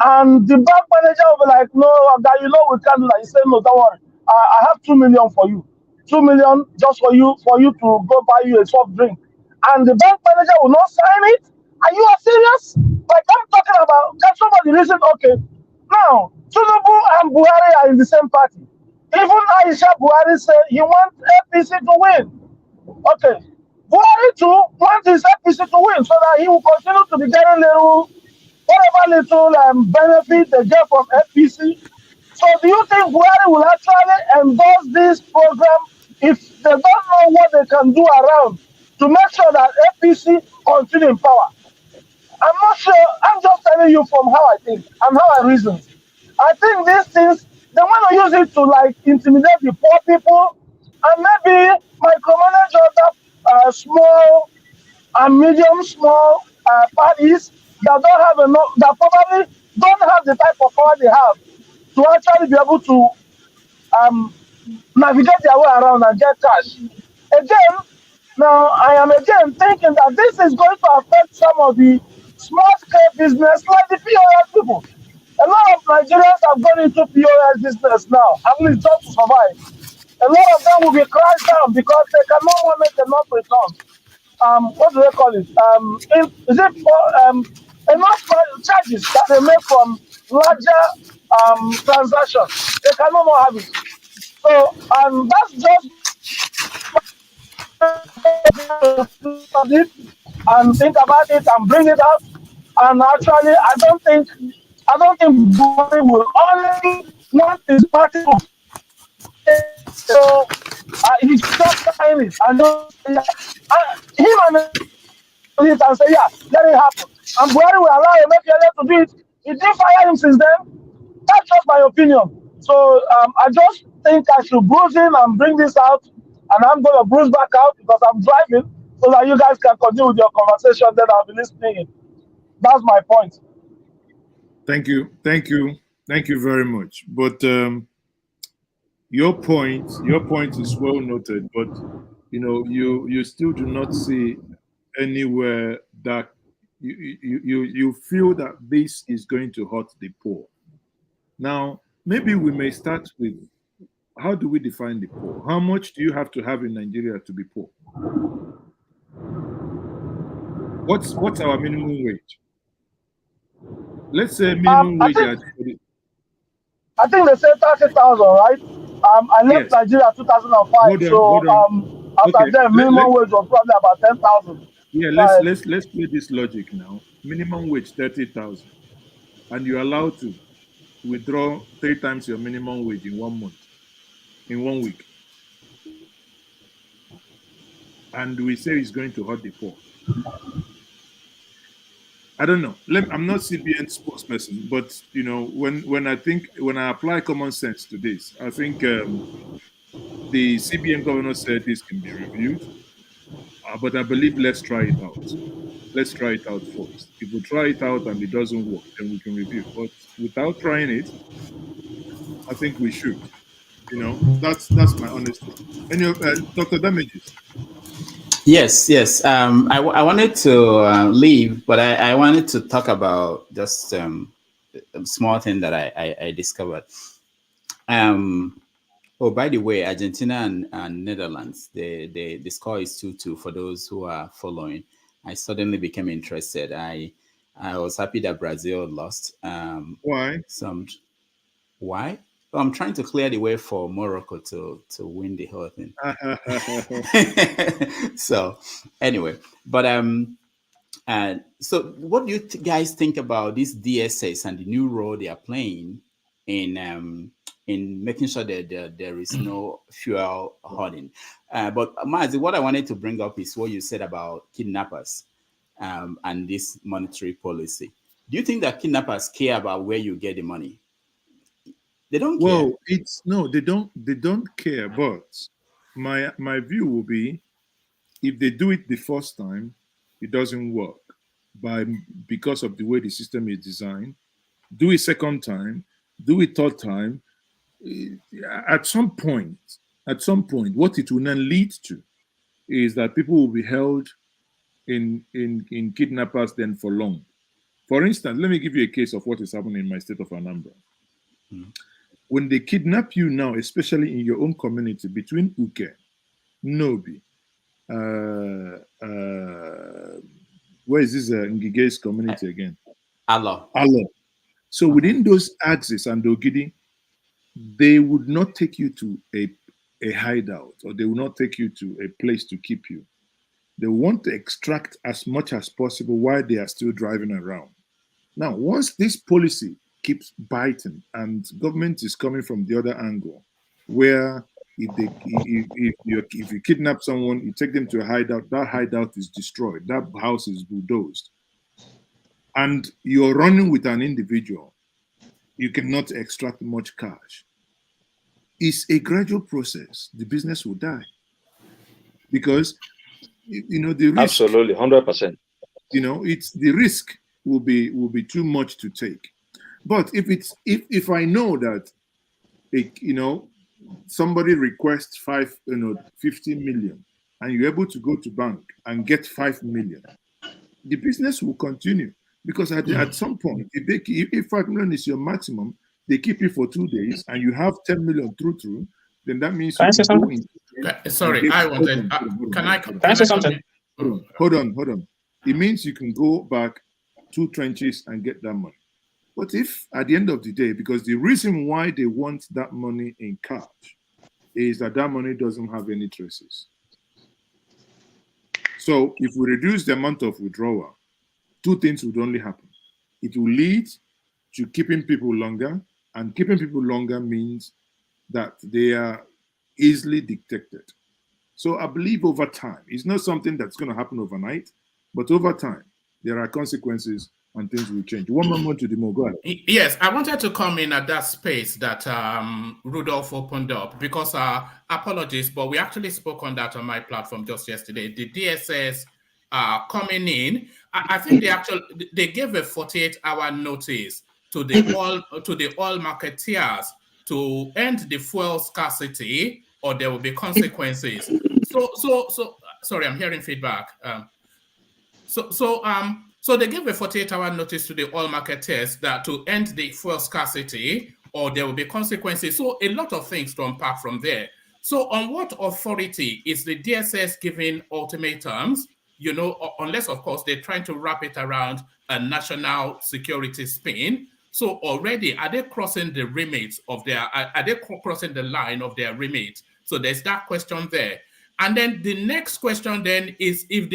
And the bank manager will be like, no, that you know we can't do that. He said, no, don't worry. I have 2 million for you. 2 million just for you to go buy you a soft drink, and the bank manager will not sign it. Are you serious? Like I'm talking about, can somebody listen? Okay, now Tinubu and Buhari are in the same party. Even Aisha Buhari said he wants APC to win. Okay, Buhari too wants his APC to win so that he will continue to be getting whatever little benefit they get from APC. So do you think Buhari will actually endorse this program if they don't know what they can do around to make sure that APC continue in power? I'm not sure. I'm just telling you from how I think and how I reason. I think these things, they want to use it to like intimidate the poor people and maybe micromanage other small and medium small parties that don't have enough, that probably don't have the type of power they have to actually be able to navigate their way around and get cash. Again, now I am again thinking that this is going to affect some of the small scale business like the POS people. A lot of Nigerians have gone into POS business now, at least just to survive. A lot of them will be crashed down because they cannot make enough returns. What do they call it? Is it for enough charges that they make from larger transactions? They cannot more have it. So that's just and think about it and bring it out. And actually, I don't think Buhari will only want his party to. So he's just saying it and him and it and say, yeah, let it happen. And Buhari will allow Emefiele to do it. He didn't fire him since then. That's just my opinion. So I just think I should bruise in and bring this out, and I'm going to bruise back out because I'm driving, so that you guys can continue with your conversation. Then I'll be listening in. That's my point. Thank you very much. But your point is well noted. But you still do not see anywhere that you feel that this is going to hurt the poor. Now, maybe we may start with, how do we define the poor? How much do you have to have in Nigeria to be poor? What's our minimum wage? Let's say minimum wage. I think they said 30,000, right? I left Nigeria 2005, after that, minimum wage was probably about 10,000. Yeah, let's play this logic now. Minimum wage 30,000, and you're allowed to withdraw 3 times your minimum wage in 1 month, in 1 week, and we say it's going to hurt the poor. I don't know. I'm not CBN spokesperson, but when I apply common sense to this, I think the CBN governor said this can be reviewed, but I believe let's try it out. Let's try it out first. If we try it out and it doesn't work, then we can review. But without trying it, I think we should. That's my honest opinion. And Dr. Damages. Yes. I wanted to leave, but I wanted to talk about just a small thing that I discovered. Oh, by the way, Argentina and Netherlands, the score is 2-2 for those who are following. I suddenly became interested. I was happy that Brazil lost. Why? Why? Well, I'm trying to clear the way for Morocco to win the whole thing. So anyway, but so what do you guys think about this DSS and the new role they are playing in making sure that there is no fuel hoarding? But Mazi, what I wanted to bring up is what you said about kidnappers and this monetary policy. Do you think that kidnappers care about where you get the money? They don't care. Well, they don't care. But my view will be, if they do it the first time, it doesn't work because of the way the system is designed. Do it second time, do it third time. At some point, what it will then lead to is that people will be held in kidnappers then for long. For instance, let me give you a case of what is happening in my state of Anambra. when they kidnap you now, especially in your own community, between Uke, Nobi, where is this Ngige's community again? Allah. So within those axes and Ogidi, they would not take you to a hideout, or they will not take you to a place to keep you. They want to extract as much as possible while they are still driving around. Now, once this policy keeps biting and government is coming from the other angle, where if you kidnap someone, you take them to a hideout, that hideout is destroyed, that house is bulldozed, and you're running with an individual, you cannot extract much cash. It's a gradual process. The business will die because the risk. Absolutely, 100%. It's the risk will be too much to take. But if I know that somebody requests 50 million, and you're able to go to bank and get 5 million, the business will continue. Because at some point, if 5 million is your maximum, they keep you for 2 days, and you have 10 million through, then that means can I say something? Sorry, I wanted. Can I say something? Hold on. It means you can go back 2 trenches and get that money. But if at the end of the day, because the reason why they want that money in cash is that money doesn't have any traces. So if we reduce the amount of withdrawal, 2 things would only happen. It will lead to keeping people longer, and keeping people longer means that they are easily detected. So I believe over time, it's not something that's going to happen overnight, but over time, there are consequences and things will change. One more to the more. Go ahead. Yes, I wanted to come in at that space that Rudolph opened up because apologies, but we actually spoke on that on my platform just yesterday. The DSS coming in, I think they gave a 48-hour notice to the oil marketeers to end the fuel scarcity, or there will be consequences. So sorry, I'm hearing feedback. So they gave a 48-hour notice to the oil marketers that to end the fuel scarcity, or there will be consequences. So a lot of things to unpack from there. So on what authority is the DSS giving ultimatums? Unless of course they're trying to wrap it around a national security spin. So already, are they crossing the remit of are they crossing the line of their remit? So there's that question there. And then the next question then is if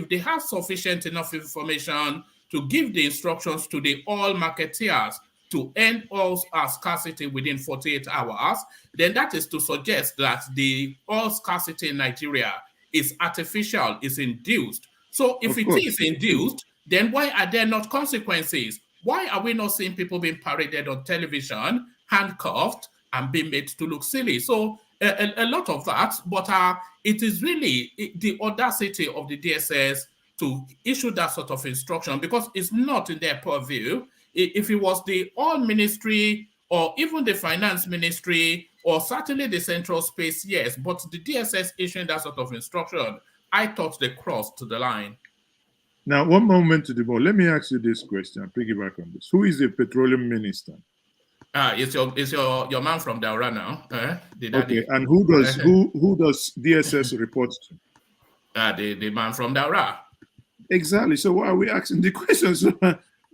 they have sufficient enough information to give the instructions to the oil marketeers to end oil scarcity within 48 hours, then that is to suggest that the oil scarcity in Nigeria is artificial, is induced. So if it is induced, then why are there not consequences? Why are we not seeing people being paraded on television, handcuffed, and being made to look silly? So a lot of that, but it is really the audacity of the DSS to issue that sort of instruction because it's not in their purview. If it was the oil ministry or even the finance ministry or certainly the central space, yes, but the DSS issuing that sort of instruction, I thought they crossed the line. Now, one moment to the ball. Let me ask you this question. Piggyback on this. Who is the petroleum minister? It's your man from Daura now. Okay, and who does DSS report to? The man from Daura. Exactly. So why are we asking the question? So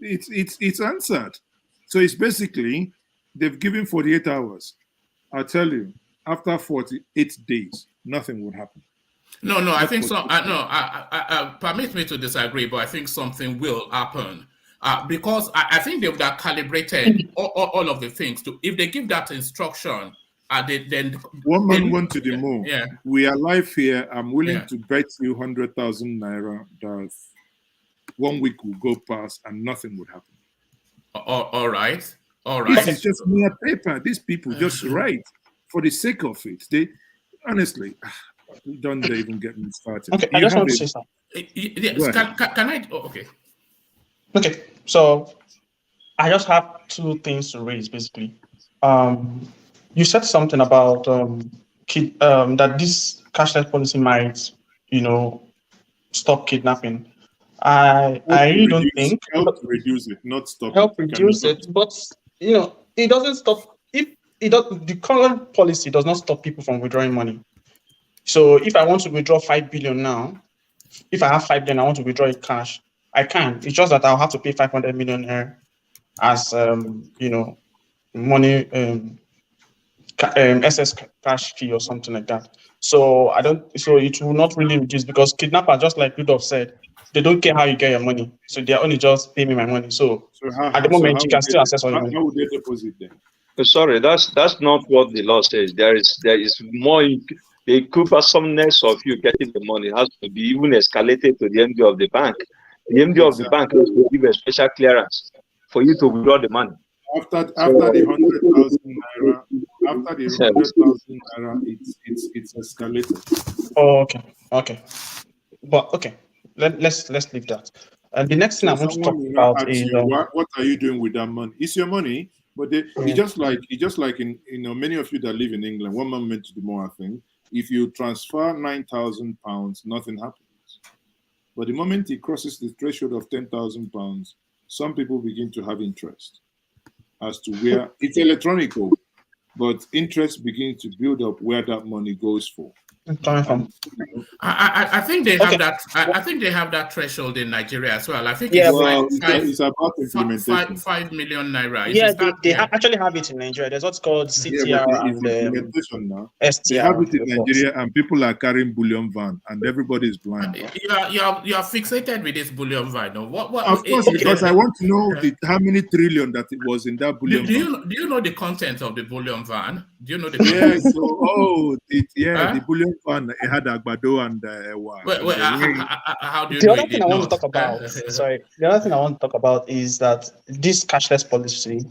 it's answered. So it's basically they've given 48 hours. I'll tell you, after 48 days, nothing would happen. No, I think so. Permit me to disagree, but I think something will happen. Because I think they would have calibrated all of the things to if they give that instruction, then one man went to the moon. Yeah. We are live here. I'm willing to bet you 100,000 naira that 1 week will go past and nothing would happen. All right. It's just mere paper. These people just write for the sake of it. They honestly don't even get me started. Okay, I just want to say something. Yes, can I? Oh, okay. Okay, so I just have 2 things to raise basically. You said something about that this cashless policy might, stop kidnapping. I really don't think help reduce it, not stop. Help reduce it, but it doesn't stop. If the current policy does not stop people from withdrawing money. So if I want to withdraw 5 billion now, if I have 5 billion, I want to withdraw it cash, I can. It's just that I'll have to pay 500 million as money SS cash fee or something like that. So it will not really reduce, because kidnapper, just like Rudolph said, they don't care how you get your money. So they're only just pay me my money. So at the moment, you can still access all your money. How would they deposit then? Sorry, that's not what the law says. There is more. The cumbersomeness of you getting the money has to be even escalated to the MD of the bank. The MD of the bank has to give a special clearance for you to withdraw the money. After the 100,000 naira, it's escalated. Oh, okay. But okay, let's leave that. And the next thing I want to talk about is what are you doing with that money? It's your money, but it's just like in many of you that live in England. One man meant to do more, I think. If you transfer £9,000, nothing happens. But the moment it crosses the threshold of £10,000, some people begin to have interest as to where it's electronic, but interest begins to build up where that money goes for. I think they have that. I think they have that threshold in Nigeria as well. I think it's about implementation. 5 million naira. They actually have it in Nigeria. There's what's called CTR and implementation now. STR. They have it in Nigeria, and people are carrying bullion van, and everybody is blind. You are fixated with this bullion van. No? What? Of course, because I want to know how many trillion that it was in that bullion van. Do you know the content of the bullion van? Do you know the? Yes. The bullion van, it had agbado and how do you the know other thing I want to talk about? The other thing I want to talk about is that this cashless policy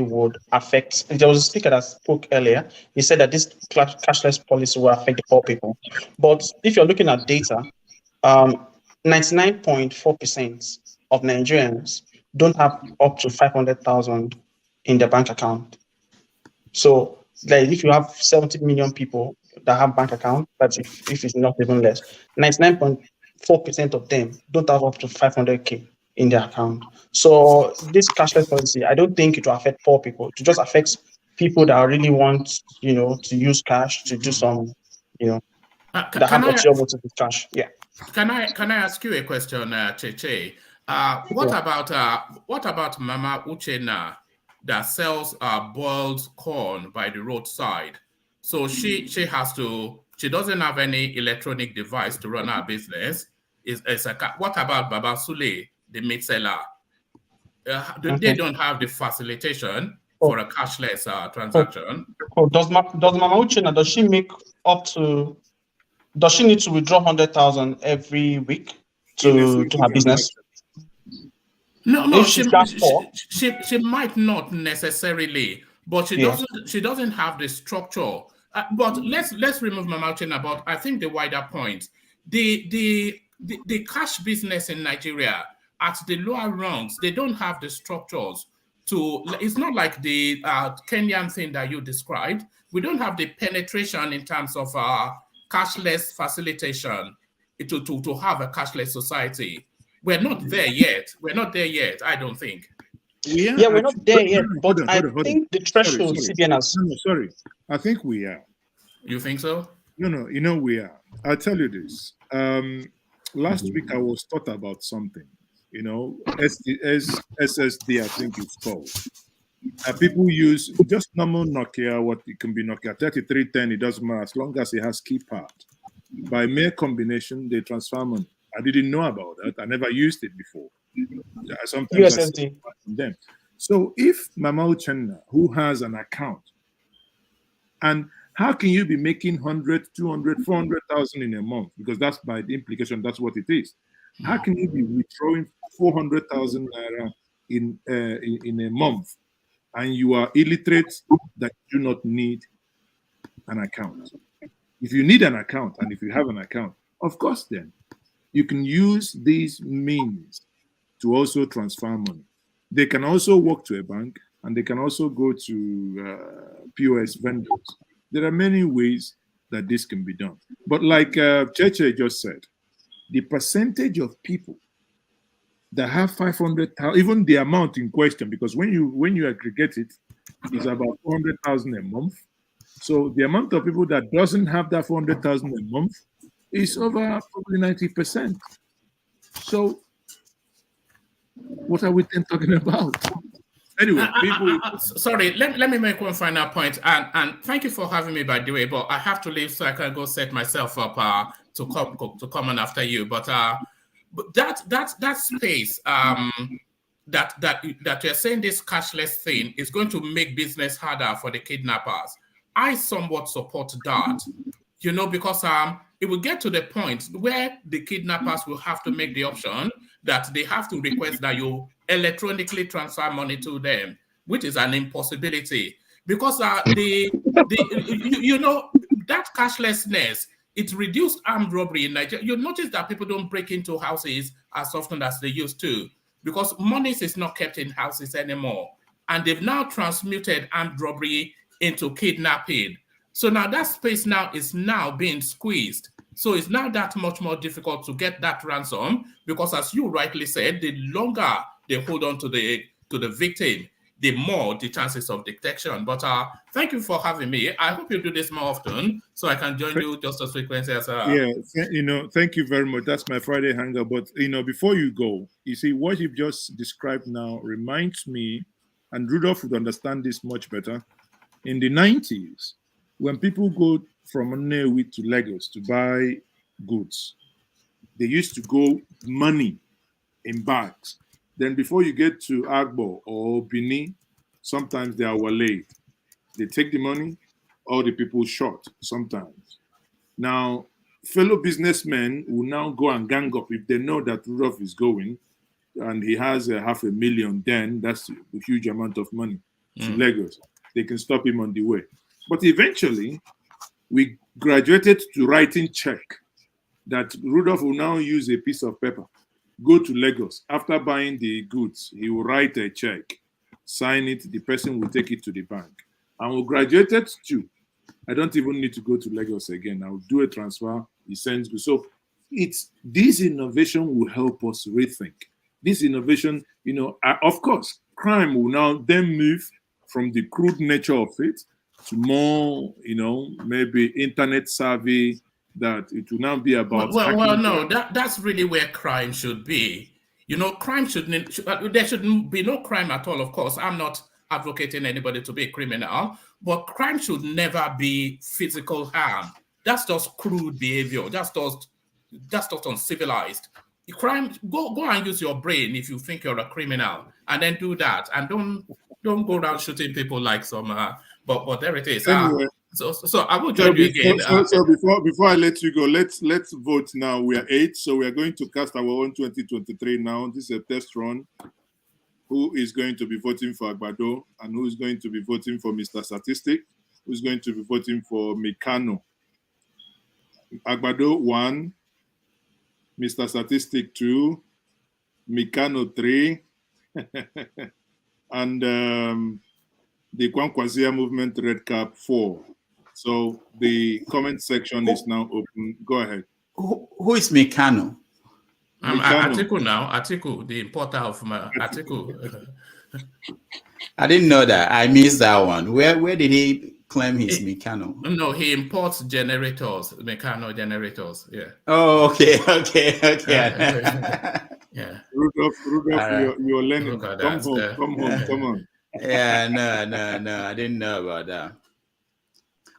would affect. There was a speaker that spoke earlier. He said that this cashless policy will affect the poor people. But if you're looking at data, 99.4% of Nigerians don't have up to 500,000 in their bank account. So, like, if you have 70 million people that have bank account, that's if it's not even less, 99.4% of them don't have up to 500K in their account. So this cashless policy, I don't think it will affect poor people. It just affects people that really want, to use cash to do some, that have option to use cash. Yeah. Can I ask you a question, Cheche? What about Mama Uchenna that sells boiled corn by the roadside? So she doesn't have any electronic device to run her business. What about Baba Sule, the meat seller? They don't have the facilitation for a cashless transaction. Does Mama Uchenna, does she need to withdraw 100,000 every week to her business? No, she might not necessarily, but she doesn't have the structure. But let's remove Mama Uchenna about, I think, the wider point. The cash business in Nigeria at the lower rungs, they don't have the structures to. It's not like the Kenyan thing that you described. We don't have the penetration in terms of cashless facilitation to have a cashless society. We're not there yet. I don't think. We're not there yet. But I think the threshold CBN has. Sorry. I think we are. You think so? No. We are. I'll tell you this. Last week I was taught about something. SSD, I think it's called. People use just normal Nokia. What it can be Nokia 3310. It doesn't matter as long as it has keypad. By mere combination, they transfer money. I didn't know about that. I never used it before. Sometimes USSD. Them. So if Mama Uchenna, who has an account, and how can you be making 100, 200, 400,000 in a month? Because that's by the implication, that's what it is. How can you be withdrawing 400,000 naira in a month, and you are illiterate that you do not need an account? If you need an account, and if you have an account, of course, then you can use these means to also transfer money. They can also walk to a bank, and they can also go to POS vendors. There are many ways that this can be done. But like Cheche just said, the percentage of people that have 500,000, even the amount in question, because when you aggregate it, is about 400,000 a month. So the amount of people that doesn't have that 400,000 a month is over probably 90%. So what are we then talking about? Anyway, people. Sorry, let me make one final point. And thank you for having me, by the way. But I have to leave so I can go set myself up to come on after you. But that space that you're saying, this cashless thing is going to make business harder for the kidnappers. I somewhat support that, because it will get to the point where the kidnappers will have to make the option that they have to request that you electronically transfer money to them, which is an impossibility, because that cashlessness, it reduced armed robbery in Nigeria. You notice that people don't break into houses as often as they used to, because money is not kept in houses anymore, and they've now transmuted armed robbery into kidnapping. So now that space is now being squeezed. So it's now that much more difficult to get that ransom, because as you rightly said, the longer they hold on to the victim, the more the chances of detection. But thank you for having me. I hope you do this more often so I can join you just as frequently as thank you very much. That's my Friday hangout. But before you go, you see what you've just described now reminds me, and Rudolph would understand this much better. In the 90s, when people go from Nnewi to Lagos to buy goods, they used to go money in bags. Then before you get to Agbo or Bini, sometimes they are waylaid. They take the money, or the people shot sometimes. Now, fellow businessmen will now go and gang up if they know that Rudolph is going and he has $500,000, then that's a huge amount of money to Lagos. They can stop him on the way. But eventually, we graduated to writing check, that Rudolph will now use a piece of paper, go to Lagos. After buying the goods, he will write a check, sign it, the person will take it to the bank. And we graduated to, I don't even need to go to Lagos again. I will do a transfer, he sends me. So this innovation will help us rethink. This innovation, of course, crime will now then move from the crude nature of it to more, maybe internet savvy, that it will now be about. No, that's really where crime should be. Crime there shouldn't be no crime at all. Of course, I'm not advocating anybody to be a criminal, but crime should never be physical harm. That's just crude behavior. That's just uncivilized. Crime, go and use your brain if you think you're a criminal, and then do that, and don't go around shooting people like some. But there it is. Anyway, so I will join you again. So before I let you go, let's vote now. We are 8, so we are going to cast our own 2023 now. This is a test run. Who is going to be voting for Agbado, and who is going to be voting for Mr. Statistic? Who's going to be voting for Mikano? Agbado 1, Mr. Statistic 2, Mikano 3, and the Kwankwazia Movement Red Cap 4. So the comment section is now open. Go ahead. Who is Mikano? Atiku now. Atiku, the importer of my Atiku. I didn't know that. I missed that one. Where did he claim his Mikano? No, he imports generators, Mikano generators. Yeah. Oh, okay. Yeah. Rudolph, you're learning. Come on. Yeah, no. I didn't know about that.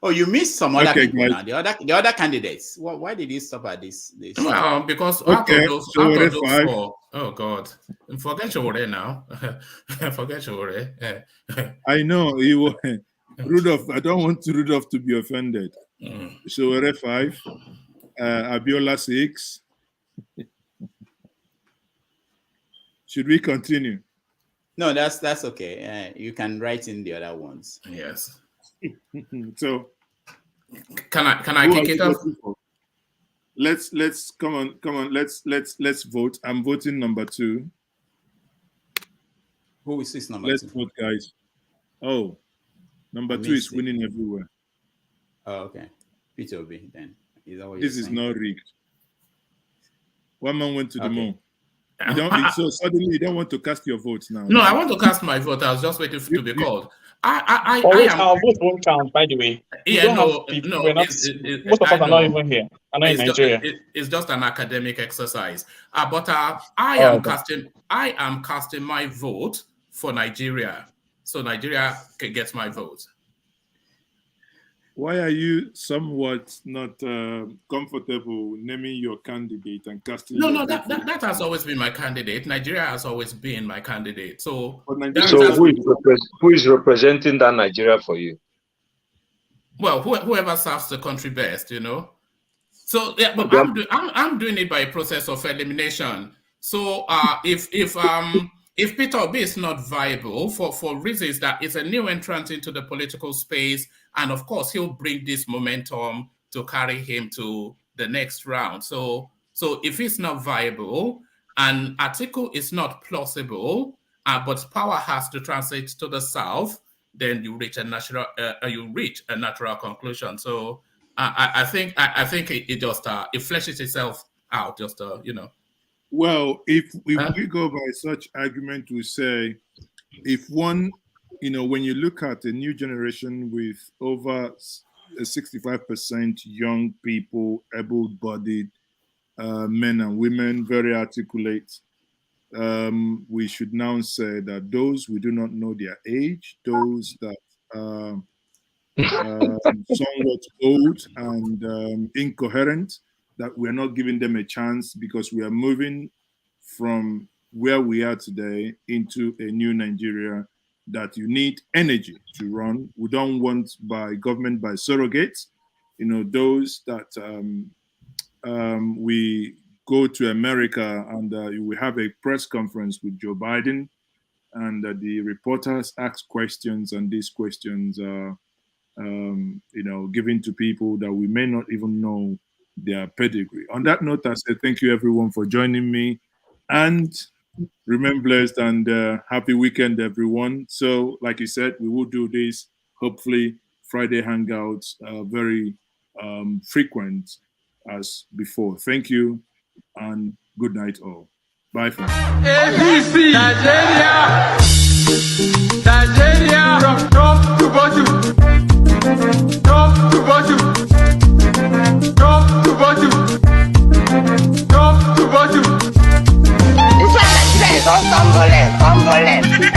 Oh, you missed some other people now. The other candidates. Why did you stop at this? Well, because out of those 4, oh God, forget Shore now. Forget Shore. I know you, Rudolph. I don't want Rudolph to be offended. Shore 5, Abiola 6. Should we continue? No, that's okay. You can write in the other ones. Yes. So can I kick it off? Let's come on. Let's vote. I'm voting number 2. Who is this number 2? Let's vote, guys. Oh, number 2 is winning everywhere. Oh, okay. Peter Obi then. This is not rigged. One man went to the moon. So suddenly you don't want to cast your votes now. No, I want to cast my vote. I was just waiting to be called. Our vote won't count, by the way. Yeah, most of us are not even here. I'm not in Nigeria. It's just an academic exercise. But I am casting my vote for Nigeria, so Nigeria gets my vote. Why are you somewhat not comfortable naming your candidate and casting? No, that has always been my candidate. Nigeria has always been my candidate. So who is representing that Nigeria for you? Well, whoever serves the country best, you know. So yeah, but I'm doing it by a process of elimination. So if Peter Obi is not viable for reasons that it's a new entrant into the political space, and of course he'll bring this momentum to carry him to the next round. So if it's not viable and Atiku is not plausible, but power has to translate to the south, then you reach a natural conclusion. So I think it just it fleshes itself out, just you know. Well, if we go by such argument, we say, if one, you know, when you look at a new generation with over 65% young people, able-bodied men and women, very articulate, we should now say that those we do not know their age, those that are somewhat old and incoherent, that we're not giving them a chance because we are moving from where we are today into a new Nigeria that you need energy to run. We don't want by government by surrogates, you know, those that we go to America and we have a press conference with Joe Biden and the reporters ask questions, and these questions are, you know, given to people that we may not even know their pedigree. On that note, I say thank you everyone for joining me, and remain blessed and happy weekend, everyone. So, like you said, we will do this, hopefully, Friday Hangouts, very frequent as before. Thank you, and good night all. Bye for now. ABC Nigeria from top to bottom. Top to bottom. Top to bottom. Top to bottom. This one is tumbling.